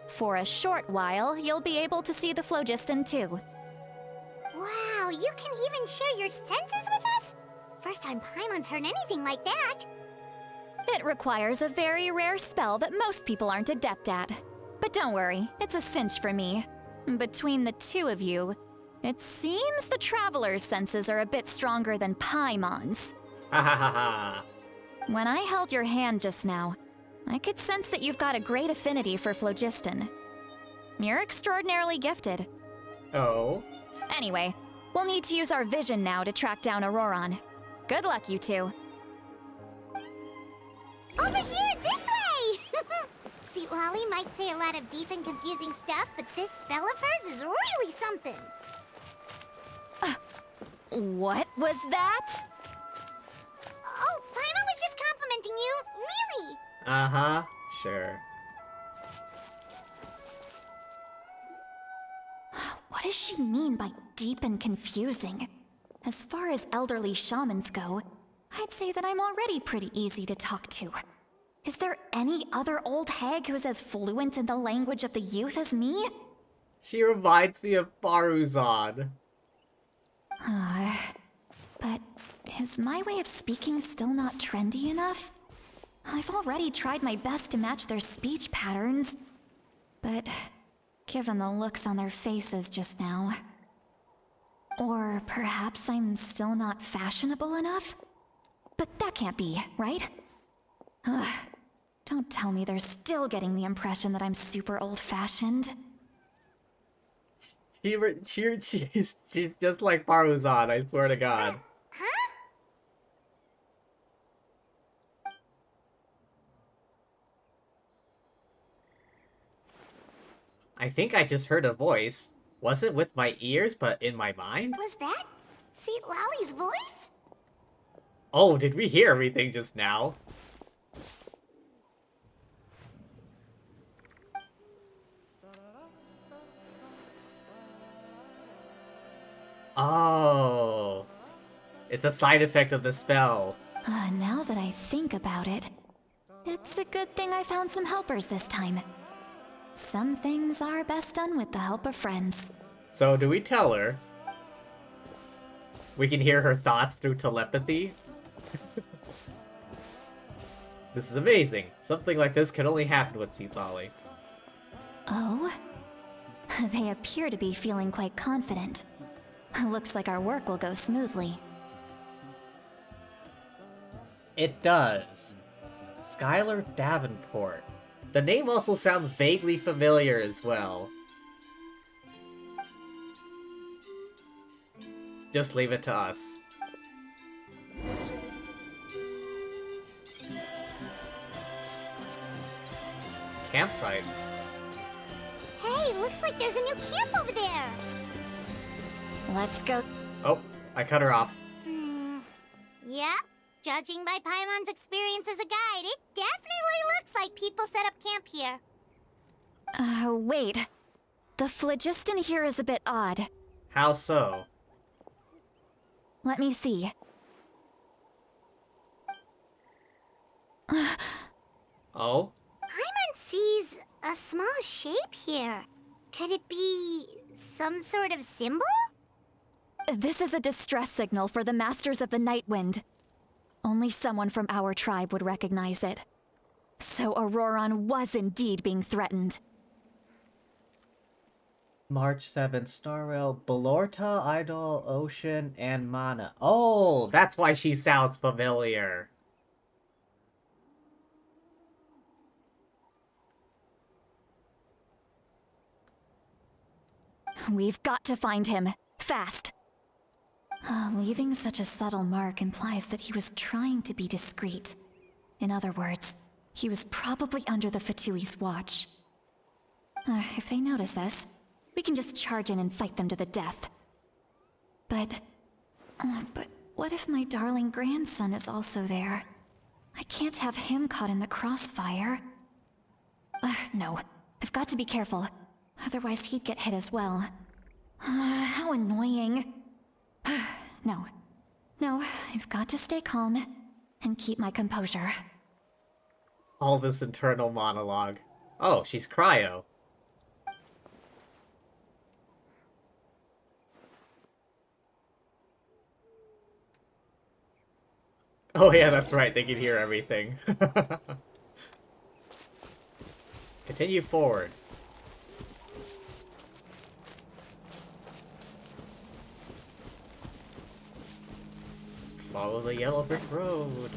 For a short while, you'll be able to see the phlogiston too.
Wow, you can even share your senses with us? First time Paimon's heard anything like that.
It requires a very rare spell that most people aren't adept at. But don't worry, it's a cinch for me. Between the two of you, it seems the Traveler's senses are a bit stronger than Paimon's.
Ha ha ha ha.
When I held your hand just now, I could sense that you've got a great affinity for phlogiston. You're extraordinarily gifted.
Oh.
Anyway, we'll need to use our vision now to track down Auroron. Good luck, you two.
Over here, this way! See, Lolly might say a lot of deep and confusing stuff, but this spell of hers is really something.
What was that?
Oh, Paimon was just complimenting you. Really?
Uh-huh. Sure.
What does she mean by deep and confusing? As far as elderly shamans go, I'd say that I'm already pretty easy to talk to. Is there any other old hag who's as fluent in the language of the youth as me?
She reminds me of Baruzan.
But is my way of speaking still not trendy enough? I've already tried my best to match their speech patterns, but given the looks on their faces just now. Or perhaps I'm still not fashionable enough? But that can't be, right? Ugh. Don't tell me they're still getting the impression that I'm super old-fashioned.
She's just like Paruzan, I swear to God.
Huh?
I think I just heard a voice. Wasn't with my ears, but in my mind?
Was that Seat Lolly's voice?
Oh, did we hear everything just now? Oh. It's a side effect of the spell.
Now that I think about it, it's a good thing I found some helpers this time. Some things are best done with the help of friends.
So, do we tell her? We can hear her thoughts through telepathy? This is amazing. Something like this could only happen with Seat Lolly.
Oh? They appear to be feeling quite confident. Looks like our work will go smoothly.
It does. Skylar Davenport. The name also sounds vaguely familiar as well. Just leave it to us. Campsite.
Hey, looks like there's a new camp over there.
Let's go.
Oh, I cut her off.
Yeah, judging by Paimon's experience as a guide, it definitely looks like people set up camp here.
Wait. The phlogiston here is a bit odd.
How so?
Let me see.
Oh?
Paimon sees a small shape here. Could it be some sort of symbol?
This is a distress signal for the Masters of the Night Wind. Only someone from our tribe would recognize it. So Auroron was indeed being threatened.
March 7th, Starrail, Belorta, Idol, Ocean, and Mana. Oh, that's why she sounds familiar.
We've got to find him. Fast. Leaving such a subtle mark implies that he was trying to be discreet. In other words, he was probably under the Fatui's watch. If they notice us, we can just charge in and fight them to the death. But what if my darling grandson is also there? I can't have him caught in the crossfire. No. I've got to be careful. Otherwise he'd get hit as well. How annoying. No, I've got to stay calm and keep my composure.
All this internal monologue. Oh, she's cryo. Oh yeah, that's right, they can hear everything. Continue forward. Follow the yellow brick road.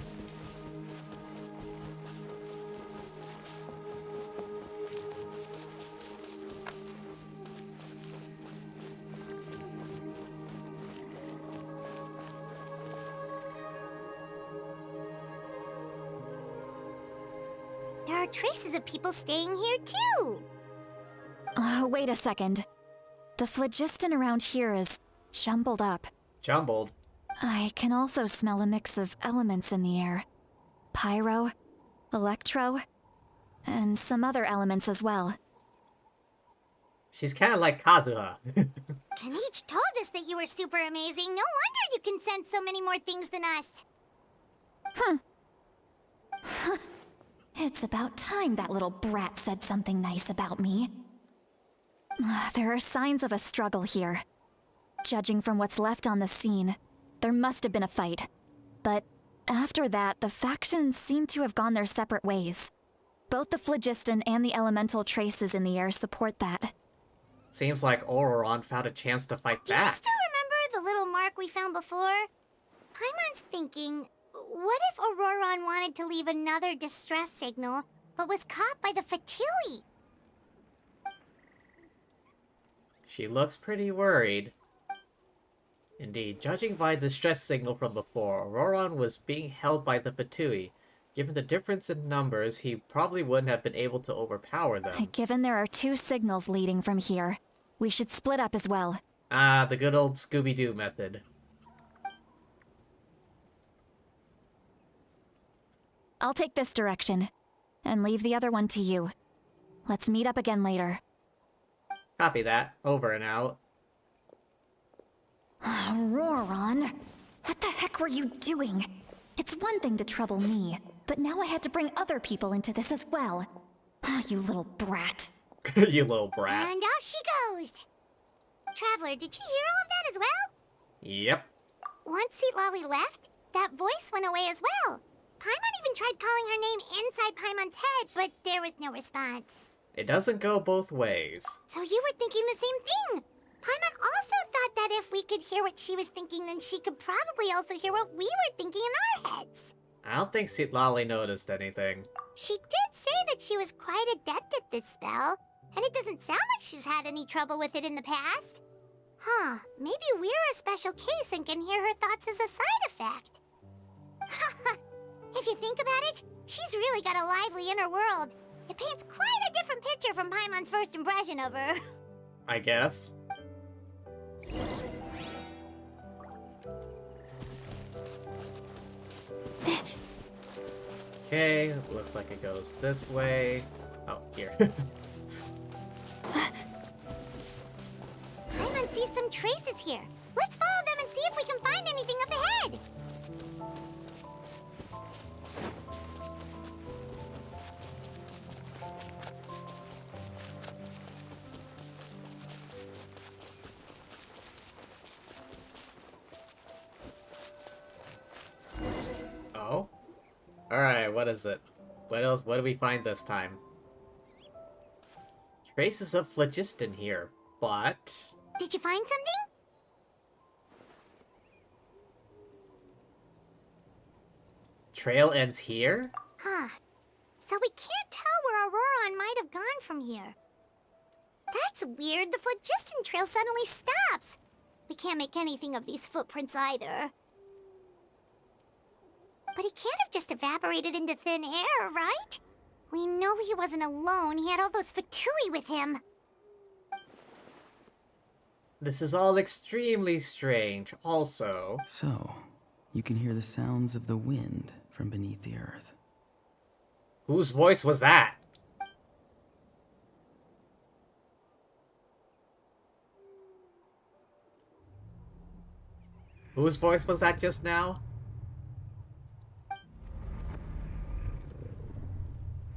There are traces of people staying here too.
Wait a second. The phlogiston around here is jumbled up.
Jumbled.
I can also smell a mix of elements in the air. Pyro, electro, and some other elements as well.
She's kind of like Kazuha.
Kanich told us that you were super amazing. No wonder you can sense so many more things than us.
It's about time that little brat said something nice about me. There are signs of a struggle here. Judging from what's left on the scene, there must have been a fight. But after that, the factions seem to have gone their separate ways. Both the phlogiston and the elemental traces in the air support that.
Seems like Auroron found a chance to fight
Do you
back.
still remember the little mark we found before? Paimon's thinking, what if Auroron wanted to leave another distress signal, but was caught by the Fatui?
She looks pretty worried. Indeed, judging by the stress signal from before, Auroron was being held by the Fatui. Given the difference in numbers, he probably wouldn't have been able to overpower them.
Given there are 2 signals leading from here, we should split up as well.
Ah, the good old Scooby-Doo method.
I'll take this direction, and leave the other one to you. Let's meet up again later.
Copy that. Over and out.
Auroron, what the heck were you doing? It's one thing to trouble me, but now I had to bring other people into this as well. Ah, you little brat.
You little brat.
And off she goes. Traveler, did you hear all of that as well?
Yep.
Once Seat Lolly left, that voice went away as well. Paimon even tried calling her name inside Paimon's head, but there was no response.
It doesn't go both ways.
So you were thinking the same thing. Paimon also thought that if we could hear what she was thinking, then she could probably also hear what we were thinking in our heads.
I don't think Lolly noticed anything.
She did say that she was quite adept at this spell, and it doesn't sound like she's had any trouble with it in the past. Huh, maybe we're a special case and can hear her thoughts as a side effect. If you think about it, she's really got a lively inner world. It paints quite a different picture from Paimon's first impression of her.
I guess. Okay, looks like it goes this way. Oh, here.
Paimon sees some traces here. Let's follow them and see if we can find anything up ahead.
Oh? Alright, what is it? What else? What do we find this time? Traces of phlogiston here, but...
Did you find something?
Trail ends here?
Huh. So we can't tell where Auroron might have gone from here. That's weird. The phlogiston trail suddenly stops. We can't make anything of these footprints either. But he can't have just evaporated into thin air, right? We know he wasn't alone. He had all those Fatui with him.
This is all extremely strange. Also,
So, you can hear the sounds of the wind from beneath the earth.
whose voice was that? Whose voice was that just now?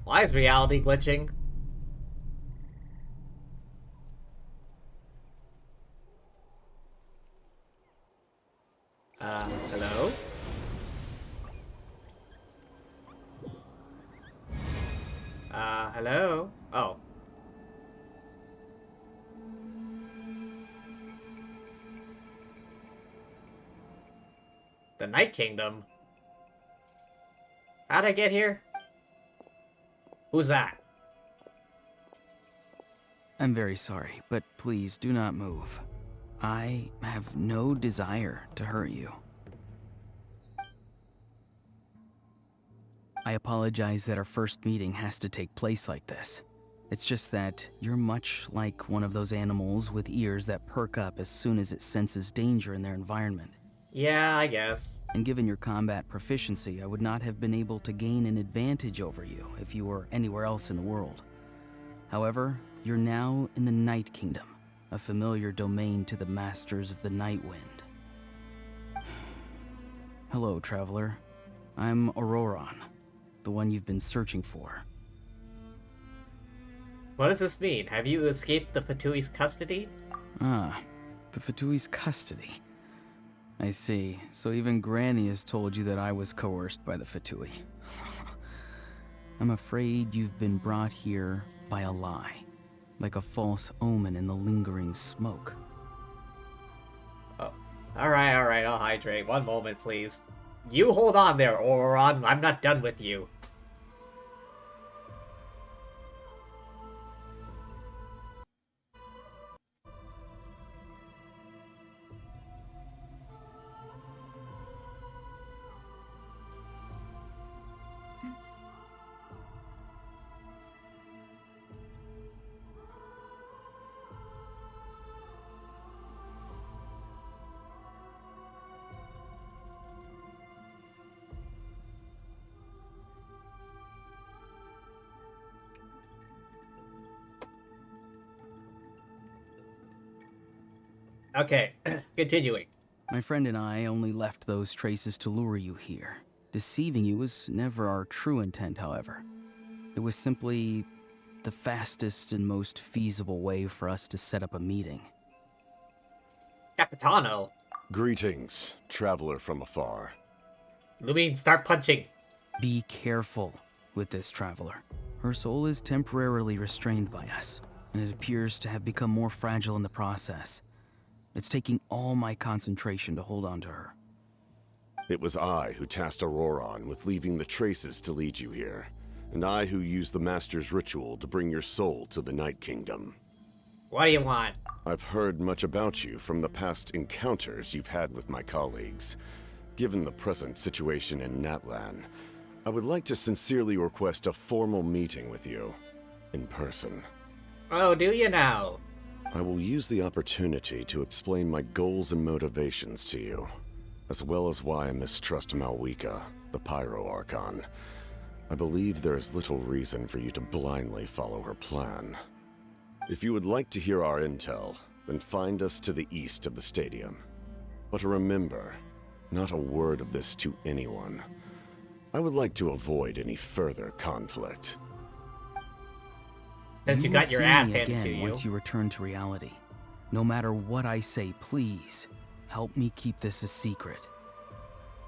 Why is reality glitching? Hello? Hello? Oh. The Night Kingdom? How'd I get here? Who's that?
I'm very sorry, but please do not move. I have no desire to hurt you. I apologize that our first meeting has to take place like this. It's just that you're much like one of those animals with ears that perk up as soon as it senses danger in their environment.
Yeah, I guess.
And given your combat proficiency, I would not have been able to gain an advantage over you if you were anywhere else in the world. However, you're now in the Night Kingdom, a familiar domain to the Masters of the Night Wind. Hello, traveler. I'm Auroron, the one you've been searching for.
What does this mean? Have you escaped the Fatui's custody?
Ah, the Fatui's custody. I see. So even Granny has told you that I was coerced by the Fatui. I'm afraid you've been brought here by a lie. like a false omen in the lingering smoke.
Oh, alright, I'll hydrate. One moment, please. You hold on there, Auron. I'm not done with you. Okay, continuing.
My friend and I only left those traces to lure you here. Deceiving you was never our true intent, however. It was simply the fastest and most feasible way for us to set up a meeting.
Capitano.
Greetings, traveler from afar.
Lumine, start punching.
Be careful with this traveler. Her soul is temporarily restrained by us, and it appears to have become more fragile in the process. It's taking all my concentration to hold on to her.
It was I who tasked Auroron with leaving the traces to lead you here, and I who used the Master's ritual to bring your soul to the Night Kingdom.
What do you want?
I've heard much about you from the past encounters you've had with my colleagues. Given the present situation in Natlan, I would like to sincerely request a formal meeting with you, in person.
Oh, do you now?
I will use the opportunity to explain my goals and motivations to you, as well as why I mistrust Malwika, the Pyro Archon. I believe there is little reason for you to blindly follow her plan. If you would like to hear our intel, then find us to the east of the stadium. But remember, not a word of this to anyone. I would like to avoid any further conflict.
Since you
will
got your
see
ass
me
handed
again
to you.
once you return to reality. No matter what I say, please, help me keep this a secret.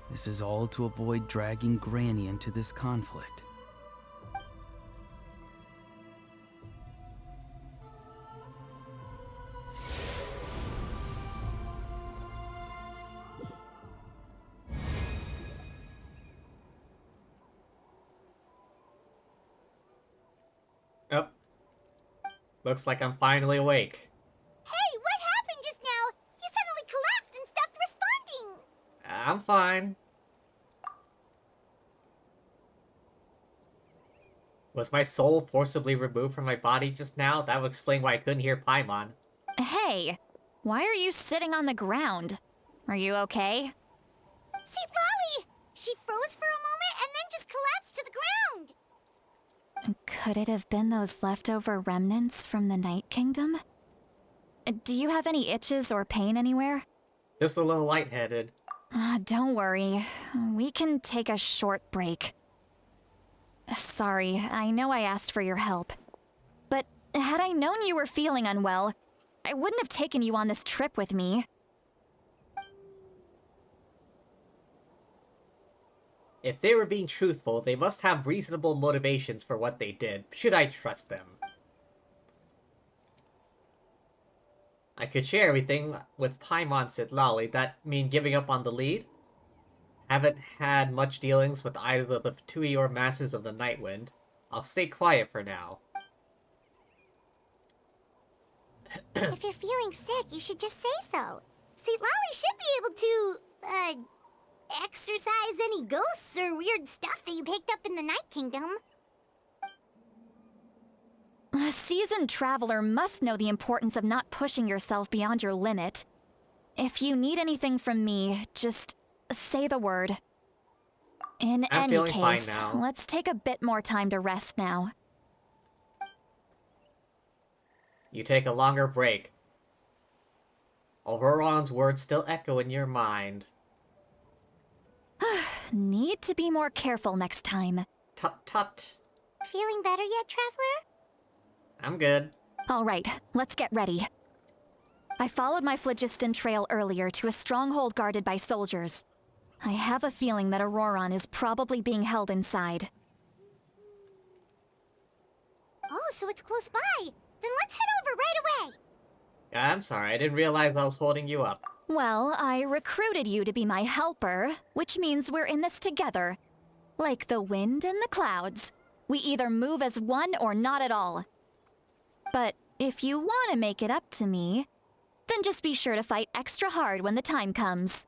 This is all to avoid dragging Granny into this conflict.
Oh. Looks like I'm finally awake.
Hey, what happened just now? You suddenly collapsed and stopped responding.
I'm fine. Was my soul forcibly removed from my body just now? That would explain why I couldn't hear Paimon.
Hey, why are you sitting on the ground? Are you okay?
See, Lolly! She froze for a moment and then just collapsed to the ground.
Could it have been those leftover remnants from the Night Kingdom? Do you have any itches or pain anywhere?
Just a little lightheaded.
Don't worry. We can take a short break. Sorry, I know I asked for your help. But had I known you were feeling unwell, I wouldn't have taken you on this trip with me.
If they were being truthful, they must have reasonable motivations for what they did. Should I trust them? I could share everything with Paimon, said Lolly. That mean giving up on the lead? Haven't had much dealings with either of the two of your masters of the Nightwind. I'll stay quiet for now.
If you're feeling sick, you should just say so. See, Lolly should be able to, exorcise any ghosts or weird stuff that you picked up in the Night Kingdom.
A seasoned traveler must know the importance of not pushing yourself beyond your limit. If you need anything from me, just say the word. In
I'm
any
feeling fine
case,
now.
let's take a bit more time to rest now.
You take a longer break. Auroron's words still echo in your mind.
Need to be more careful next time.
Tut tut.
Feeling better yet, Traveler?
I'm good.
All right, let's get ready. I followed my phlogiston trail earlier to a stronghold guarded by soldiers. I have a feeling that Auroron is probably being held inside.
Oh, so it's close by. Then let's head over right away!
I'm sorry, I didn't realize I was holding you up.
Well, I recruited you to be my helper, which means we're in this together. Like the wind and the clouds. We either move as one or not at all. But if you want to make it up to me, then just be sure to fight extra hard when the time comes.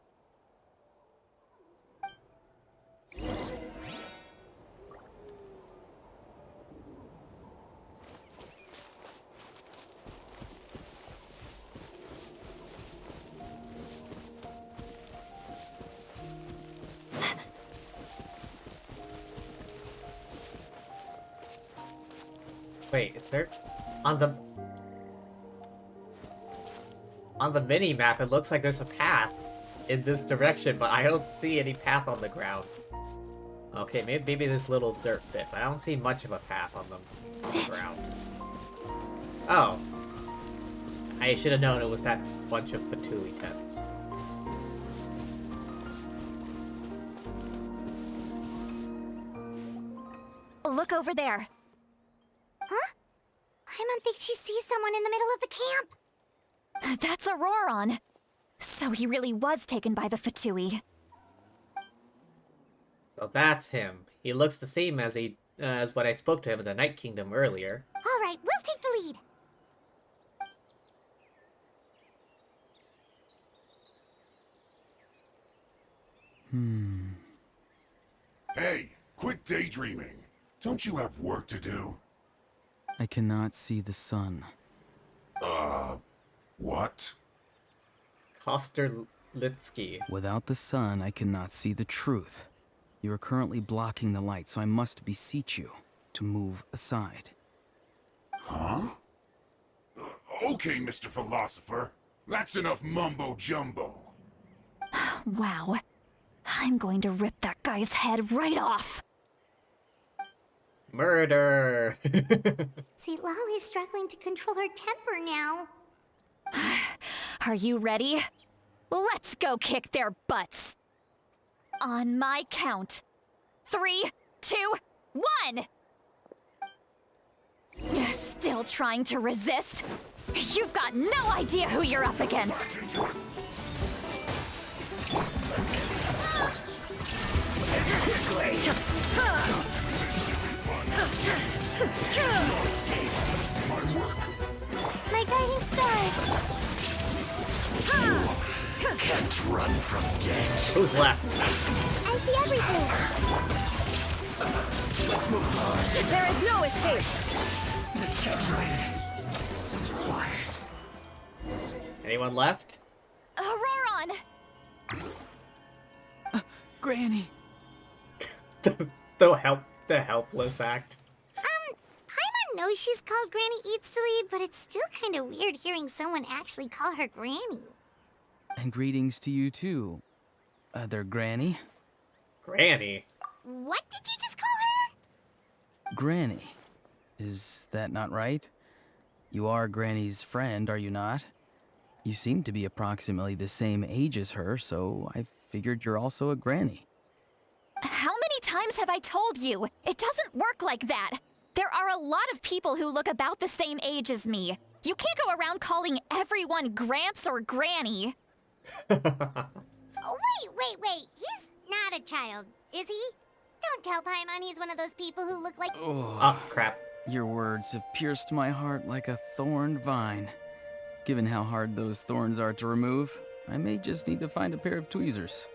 Wait, is there... On the mini-map, it looks like there's a path in this direction, but I don't see any path on the ground. Okay, maybe this little dirt bit, but I don't see much of a path on the ground. Oh. I should have known it was that bunch of patooey tents.
Look over there.
Huh? Paimon thinks she sees someone in the middle of the camp.
That's Auroron. So he really was taken by the Fatui.
So that's him. He looks the same as when I spoke to him in the Night Kingdom earlier.
Alright, we'll take the lead.
Hey, quit daydreaming. Don't you have work to do?
I cannot see the sun.
What?
Kosterlitsky.
Without the sun, I cannot see the truth. You are currently blocking the light, so I must beseech you to move aside.
Huh? Okay, Mr. Philosopher. That's enough mumbo-jumbo.
Wow. I'm going to rip that guy's head right off.
Murder!
See, Lolly's struggling to control her temper now.
Are you ready? Let's go kick their butts. On my count. 3, 2, 1! Still trying to resist? You've got no idea who you're up against.
My guiding stars!
Can't run from death.
Who's left?
I see everything!
There is no escape!
Anyone left?
Auroron!
Granny!
The helpless act.
Paimon knows she's called Granny Eatsley, but it's still kind of weird hearing someone actually call her Granny.
And greetings to you too, other Granny.
Granny.
What did you just call her?
Granny. Is that not right? You are Granny's friend, are you not? You seem to be approximately the same age as her, so I figured you're also a Granny.
How many times have I told you? It doesn't work like that. There are a lot of people who look about the same age as me. You can't go around calling everyone Gramps or Granny.
Oh, wait. He's not a child, is he? Don't tell Paimon he's one of those people who look like...
Oh, crap.
Your words have pierced my heart like a thorned vine. Given how hard those thorns are to remove, I may just need to find a pair of tweezers.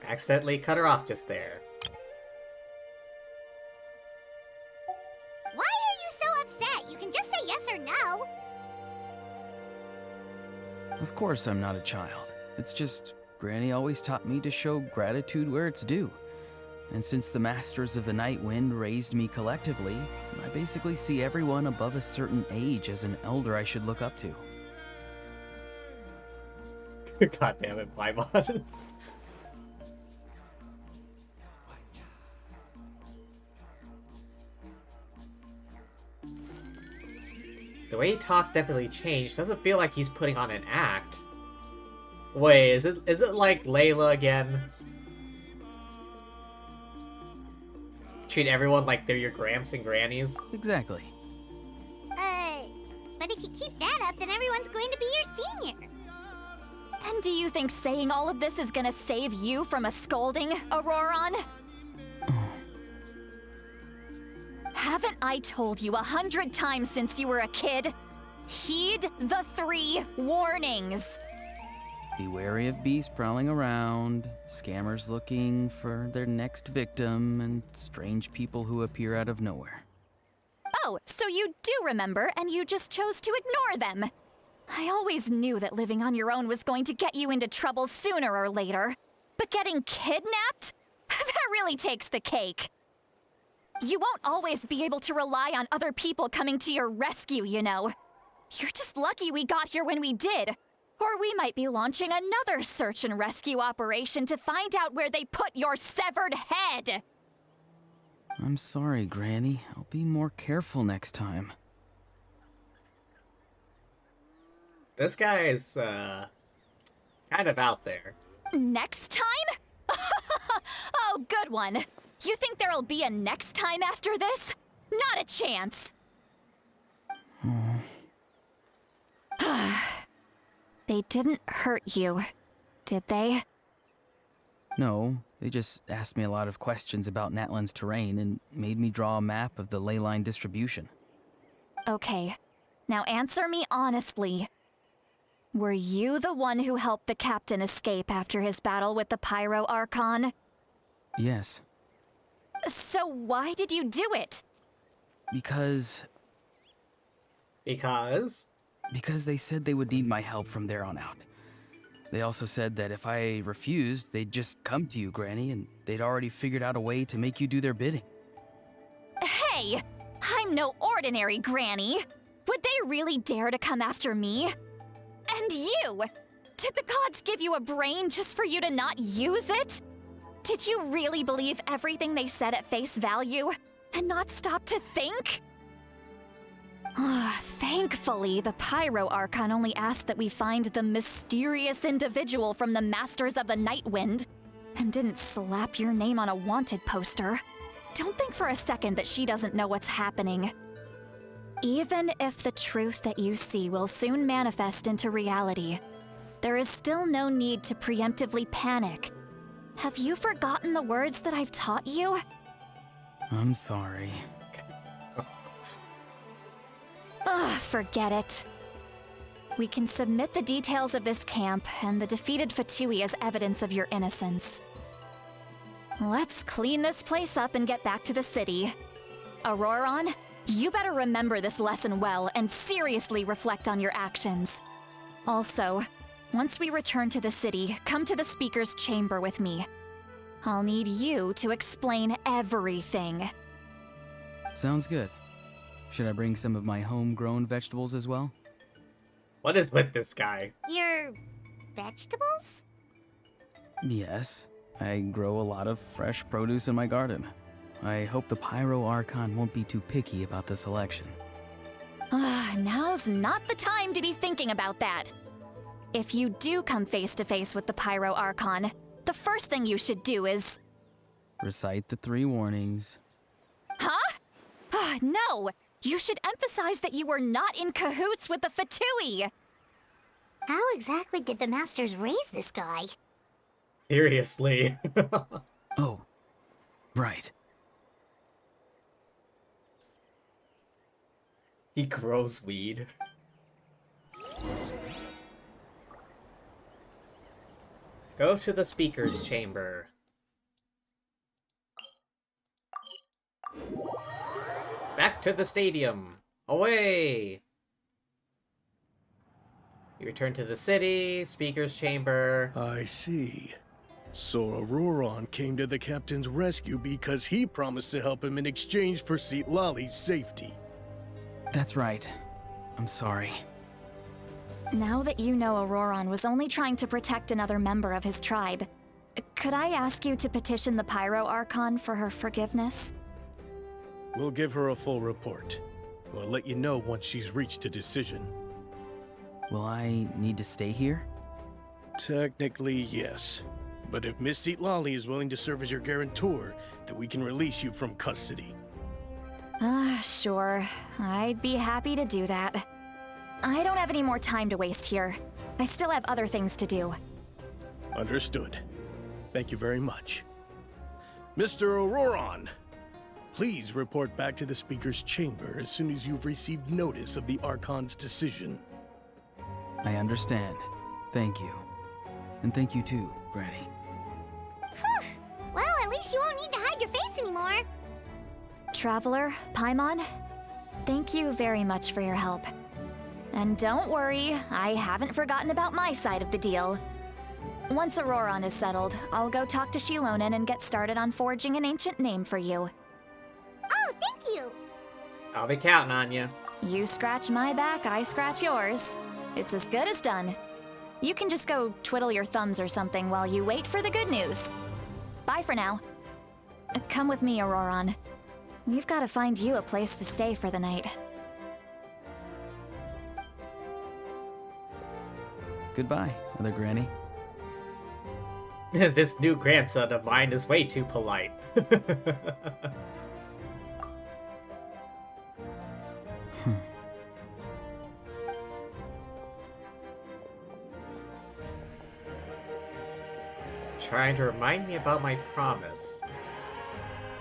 Accidentally cut her off just there.
Why are you so upset? You can just say yes or no.
Of course I'm not a child. It's just, Granny always taught me to show gratitude where it's due. And since the Masters of the Night Wind raised me collectively, I basically see everyone above a certain age as an elder I should look up to.
God damn it, Paimon. The way he talks definitely changed. Doesn't feel like he's putting on an act. Wait, is it like Layla again? Treat everyone like they're your gramps and grannies?
Exactly.
then everyone's going to be your senior.
And do you think saying all of this is gonna save you from a scolding, Auroron? Haven't I told you 100 times since you were a kid? Heed the 3 warnings.
Be wary of beasts prowling around, scammers looking for their next victim, and strange people who appear out of nowhere.
Oh, so you do remember, and you just chose to ignore them. I always knew that living on your own was going to get you into trouble sooner or later. But getting kidnapped? That really takes the cake. You won't always be able to rely on other people coming to your rescue, you know. You're just lucky we got here when we did. Or we might be launching another search and rescue operation to find out where they put your severed head.
I'm sorry, Granny. I'll be more careful next time.
This guy is, kind of out there.
Next time? Oh, good one. You think there'll be a next time after this? Not a chance. They didn't hurt you, did they?
No, they just asked me a lot of questions about Natlan's terrain and made me draw a map of the ley line distribution.
Okay, now answer me honestly. Were you the one who helped the captain escape after his battle with the Pyro Archon?
Yes.
So why did you do it?
Because they said they would need my help from there on out. They also said that if I refused, they'd just come to you, Granny, and they'd already figured out a way to make you do their bidding.
Hey! I'm no ordinary Granny! Would they really dare to come after me? And you! Did the gods give you a brain just for you to not use it? Did you really believe everything they said at face value, and not stop to think? Thankfully, the Pyro Archon only asked that we find the mysterious individual from the Masters of the Night Wind, and didn't slap your name on a wanted poster. Don't think for a second that she doesn't know what's happening. Even if the truth that you see will soon manifest into reality, there is still no need to preemptively panic. Have you forgotten the words that I've taught you?
I'm sorry.
Ugh, forget it. We can submit the details of this camp and the defeated Fatui as evidence of your innocence. Let's clean this place up and get back to the city. Auroron, you better remember this lesson well and seriously reflect on your actions. Also, once we return to the city, come to the speaker's chamber with me. I'll need you to explain everything.
Sounds good. Should I bring some of my homegrown vegetables as well?
What is with this guy?
Your vegetables?
Yes. I grow a lot of fresh produce in my garden. I hope the Pyro Archon won't be too picky about the selection.
Now's not the time to be thinking about that. If you do come face to face with the Pyro Archon, the first thing you should do is...
Recite the 3 warnings.
Huh? No! You should emphasize that you were not in cahoots with the Fatui!
How exactly did the Masters raise this guy?
Seriously.
Oh, right.
He grows weed. Go to the speaker's chamber. Back to the stadium. Away! You return to the city, speaker's chamber.
I see. So Auroron came to the captain's rescue because he promised to help him in exchange for Lali's safety.
That's right. I'm sorry.
Now that you know Auroron was only trying to protect another member of his tribe, could I ask you to petition the Pyro Archon for her forgiveness?
We'll give her a full report. We'll let you know once she's reached a decision.
Will I need to stay here?
Technically, yes. But if Miss Lali is willing to serve as your guarantor, then we can release you from custody.
Sure. I'd be happy to do that. I don't have any more time to waste here. I still have other things to do.
Understood. Thank you very much. Mr. Auroron, please report back to the Speaker's chamber as soon as you've received notice of the Archon's decision.
I understand. Thank you. And thank you too, Granny.
Well, at least you won't need to hide your face anymore.
Traveler, Paimon, thank you very much for your help. And don't worry, I haven't forgotten about my side of the deal. Once Auroron is settled, I'll go talk to Shilonen and get started on forging an ancient name for you.
Oh, thank you.
I'll be counting on you.
You scratch my back, I scratch yours. It's as good as done. You can just go twiddle your thumbs or something while you wait for the good news. Bye for now. Come with me, Auroron. We've got to find you a place to stay for the night.
Goodbye, Mother Granny.
This new grandson of mine is way too polite. Trying to remind me about my promise.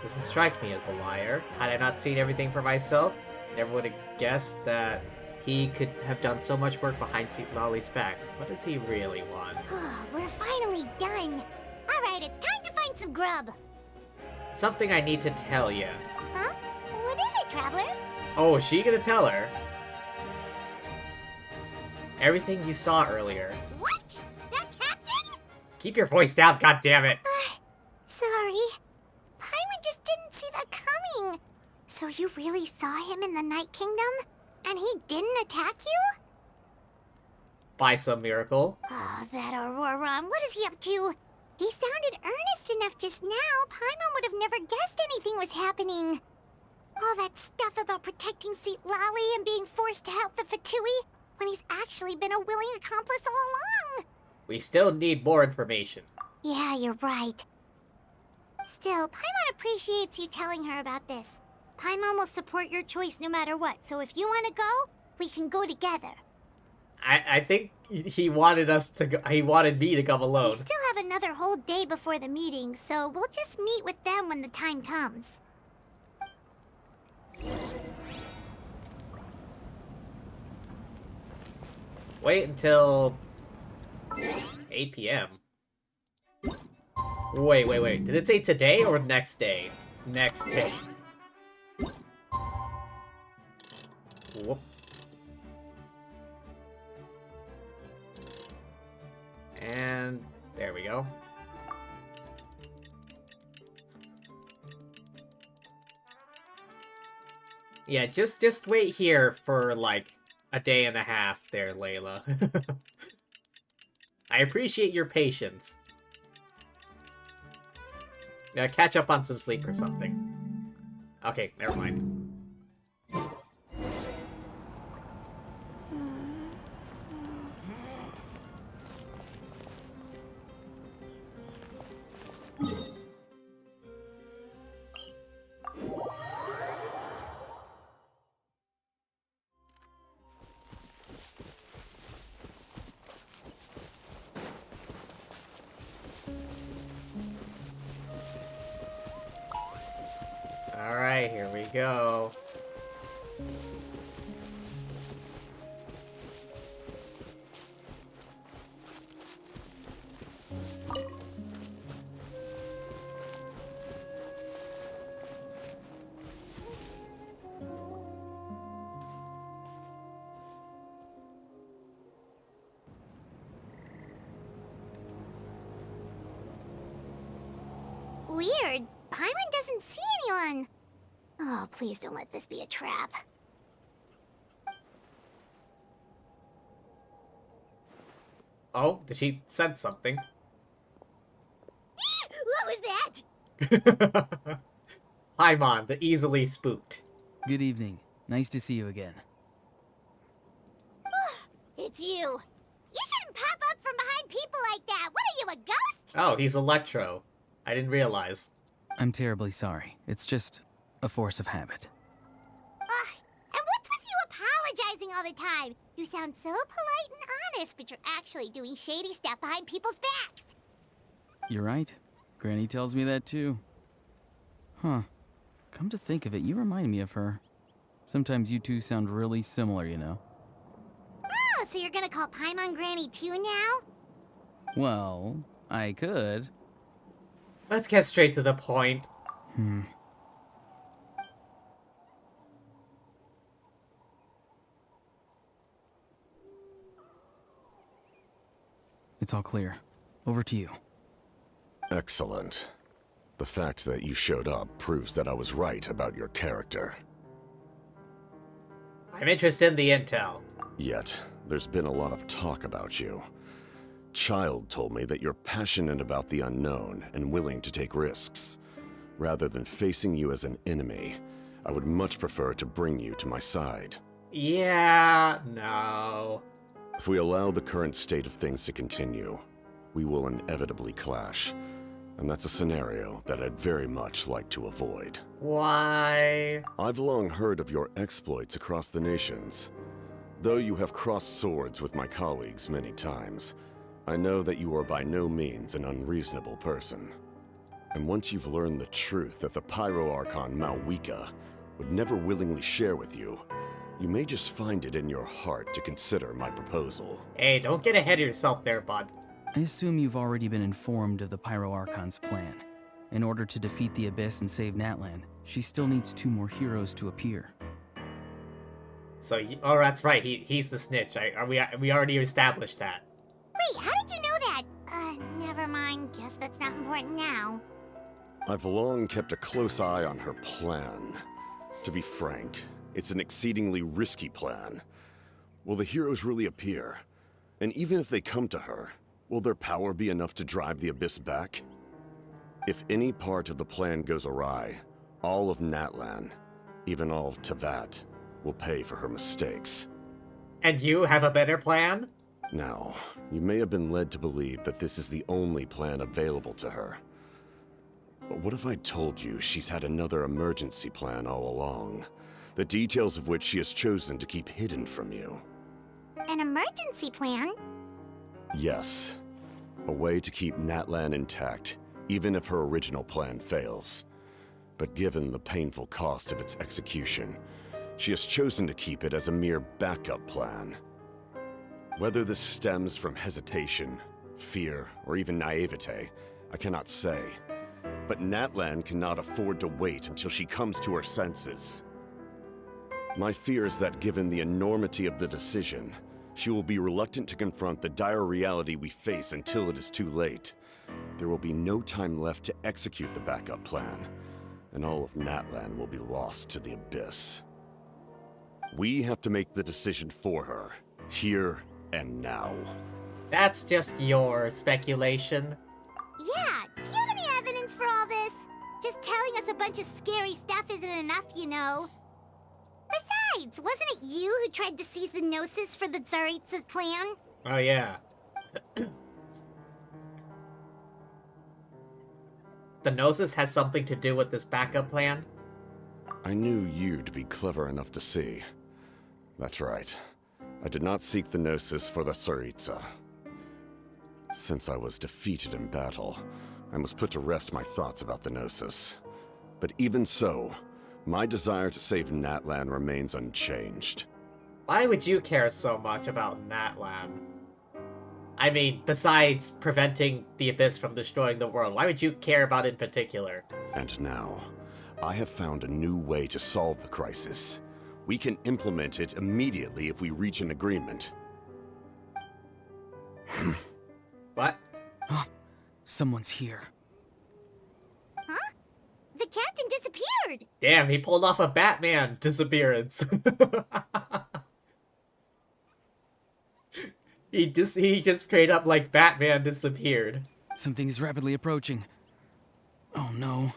Doesn't strike me as a liar. Had I not seen everything for myself, never would have guessed that he could have done so much work behind Seat Lolly's back. What does he really want?
We're finally done. Alright, it's time to find some grub.
Something I need to tell you.
Huh? What is it, Traveler?
Oh, is she gonna tell her? Everything you saw earlier.
What? That captain?
Keep your voice down, goddammit!
Sorry. Paimon just didn't see that coming. So you really saw him in the Night Kingdom? And he didn't attack you?
By some miracle.
Oh, that Auroron. What is he up to? He sounded earnest enough just now. Paimon would have never guessed anything was happening. All that stuff about protecting Seat Lally and being forced to help the Fatui when he's actually been a willing accomplice all along.
We still need more information.
Yeah, you're right. Still, Paimon appreciates you telling her about this. Paimon will support your choice no matter what, so if you want to go, we can go together.
I think he wanted us to go, he wanted me to come
We
alone.
still have another whole day before the meeting, so we'll just meet with them when the time comes.
Wait until 8 p.m. Wait. Did it say today or next day? Next day. Whoop. And there we go. Yeah, just wait here for like a day and a half there, Layla. I appreciate your patience. Yeah, catch up on some sleep or something. Okay, never mind. Alright, here we go.
Weird. Paimon doesn't see anyone. Oh, please don't let this be a trap.
Oh, did she sense something?
What was that?
Paimon, the easily spooked.
Good evening. Nice to see you again.
It's you. You shouldn't pop up from behind people like that. What are you, a ghost?
Oh, he's Electro. I didn't realize.
I'm terribly sorry. It's just a force of habit.
And what's with you apologizing all the time. You sound so polite and honest, but you're actually doing shady stuff behind people's backs.
You're right. Granny tells me that too. Huh. Come to think of it, you remind me of her. Sometimes you two sound really similar, you know.
Oh, so you're gonna call Paimon Granny too now?
Well, I could.
Let's get straight to the point.
It's all clear. Over to you.
Excellent. The fact that you showed up proves that I was right about your character.
I'm interested in the intel.
Yet, there's been a lot of talk about you. Child told me that you're passionate about the unknown and willing to take risks. Rather than facing you as an enemy, I would much prefer to bring you to my side.
Yeah, no.
If we allow the current state of things to continue, we will inevitably clash. And that's a scenario that I'd very much like to avoid.
Why?
I've long heard of your exploits across the nations. Though you have crossed swords with my colleagues many times, I know that you are by no means an unreasonable person. And once you've learned the truth that the Pyro Archon Malwika would never willingly share with you, you may just find it in your heart to consider my proposal.
Hey, don't get ahead of yourself there, bud.
I assume you've already been informed of the Pyro Archon's plan. In order to defeat the Abyss and save Natlan, she still needs 2 more heroes to appear.
So, oh, that's right. He's the snitch. We already established that.
Wait, how did you know that? Never mind. Guess that's not important now.
I've long kept a close eye on her plan. To be frank, it's an exceedingly risky plan. Will the heroes really appear? And even if they come to her, will their power be enough to drive the Abyss back? If any part of the plan goes awry, all of Natlan, even all of Tevat, will pay for her mistakes.
And you have a better plan?
Now, you may have been led to believe that this is the only plan available to her. But what if I told you she's had another emergency plan all along, the details of which she has chosen to keep hidden from you?
An emergency plan?
Yes. A way to keep Natlan intact, even if her original plan fails. But given the painful cost of its execution, she has chosen to keep it as a mere backup plan. Whether this stems from hesitation, fear, or even naivete, I cannot say. But Natlan cannot afford to wait until she comes to her senses. My fear is that given the enormity of the decision, she will be reluctant to confront the dire reality we face until it is too late. There will be no time left to execute the backup plan, and all of Natlan will be lost to the Abyss. We have to make the decision for her, here and now.
That's just your speculation.
Yeah, do you have any evidence for all this? Just telling us a bunch of scary stuff isn't enough, you know. Besides, wasn't it you who tried to seize the Gnosis for the Tsaritsa plan?
Oh, yeah. The Gnosis has something to do with this backup plan?
I knew you to be clever enough to see. That's right. I did not seek the Gnosis for the Tsaritsa. Since I was defeated in battle, I must put to rest my thoughts about the Gnosis. But even so, my desire to save Natlan remains unchanged.
Why would you care so much about Natlan? I mean, besides preventing the Abyss from destroying the world, why would you care about it in particular?
And now, I have found a new way to solve the crisis. We can implement it immediately if we reach an agreement.
What?
Someone's here.
Huh? The captain disappeared!
Damn, he pulled off a Batman disappearance. He just straight up like Batman disappeared.
Something is rapidly approaching. Oh no.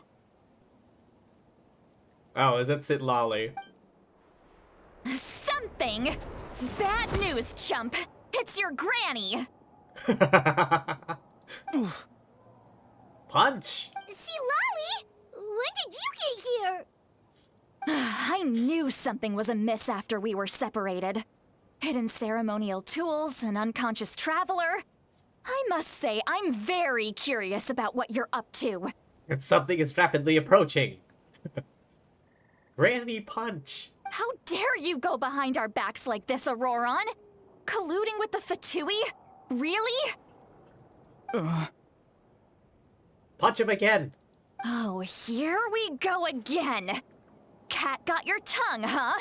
Oh, is that Sitlali?
Something! Bad news, chump! It's your granny!
See,
Punch!
Lolly! When did you get here?
I knew something was amiss after we were separated. Hidden ceremonial tools, an unconscious traveler. I must say, I'm very curious about what you're up to.
And something is rapidly approaching. Granny Punch.
How dare you go behind our backs like this, Auroron? Colluding with the Fatui? Really?
Punch him again.
Oh, here we go again. Cat got your tongue, huh?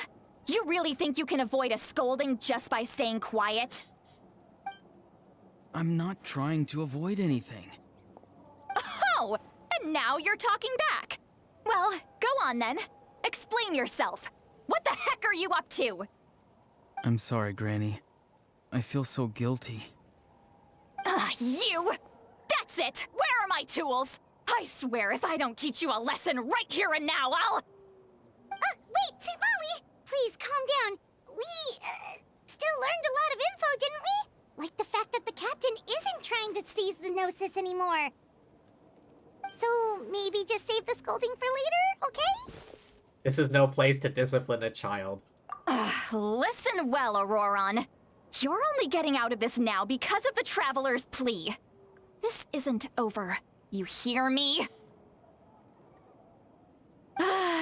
You really think you can avoid a scolding just by staying quiet?
I'm not trying to avoid anything.
Oh, and now you're talking back. Well, go on then. Explain yourself. What the heck are you up to?
I'm sorry, Granny. I feel so guilty.
You! That's it! Where are my tools? I swear if I don't teach you a lesson right here and now, I'll...
Wait, Lolly! Please, calm down. We, still learned a lot of info, didn't we? Like the fact that the captain isn't trying to seize the Gnosis anymore. So, maybe just save the scolding for later, okay?
This is no place to discipline a child.
Listen well, Auroron. You're only getting out of this now because of the Traveler's plea. This isn't over. You hear me?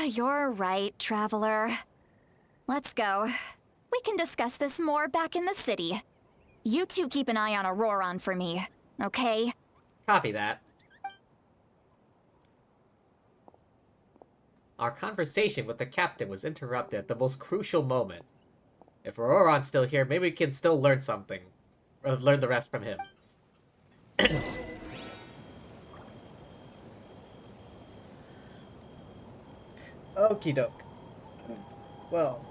You're right, Traveler. Let's go. We can discuss this more back in the city. You two keep an eye on Auroron for me, okay?
Copy that. Our conversation with the captain was interrupted at the most crucial moment. If Auroron's still here, maybe we can still learn something. Or learn the rest from him. Okie doke. Well,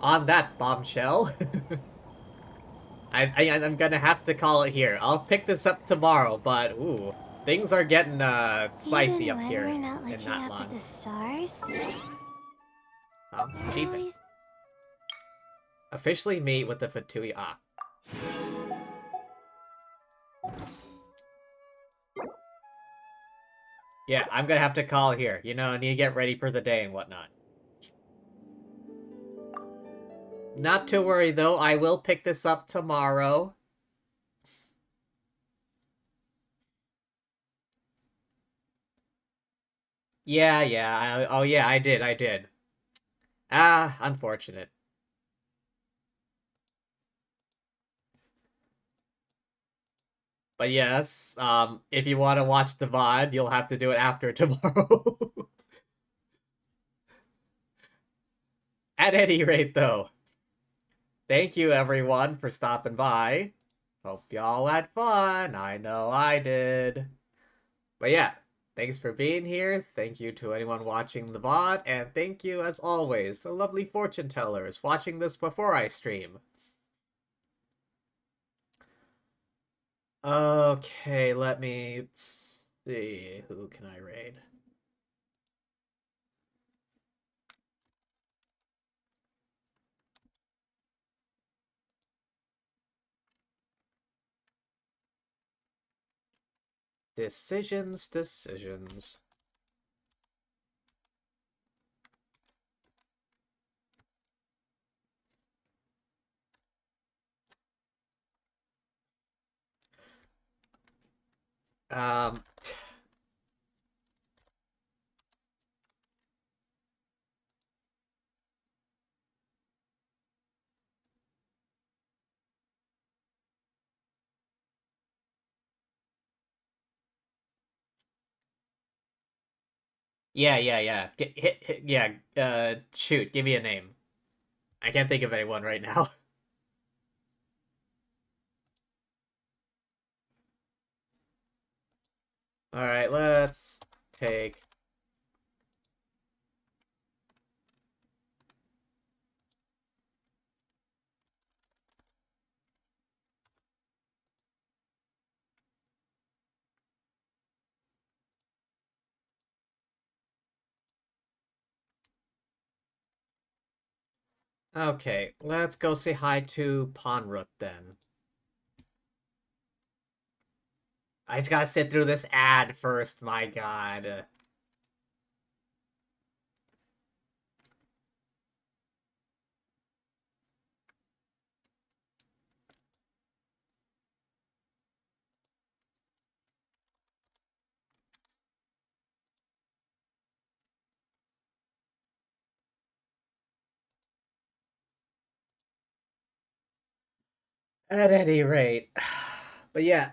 on that bombshell, I'm gonna have to call it here. I'll pick this up tomorrow, but ooh, things are getting spicy
Even
up
when
here
we're not
in
looking up
Natlan.
at the stars?
Achievement.
Always...
Officially meet with the Fatui. Yeah, I'm gonna have to call it here. You know, I need to get ready for the day and whatnot. Not to worry, though. I will pick this up tomorrow. Yeah. Oh, yeah, I did. Ah, unfortunate. But yes, if you want to watch the VOD, you'll have to do it after tomorrow. At any rate, though, thank you everyone for stopping by. Hope y'all had fun. I know I did. But yeah, thanks for being here. Thank you to anyone watching the VOD. And thank you, as always, to lovely fortune tellers watching this before I stream. Okay, let me see. Who can I raid? Decisions. Um... Yeah. Shoot, give me a name. I can't think of anyone right now. Alright, let's take... Okay, let's go say hi to Ponrook then. I just gotta sit through this ad first, my god. At any rate. But yeah,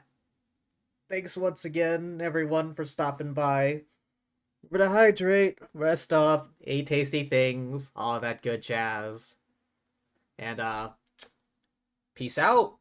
thanks once again, everyone, for stopping by. Remember to hydrate, rest up, eat tasty things, all that good jazz. And, peace out!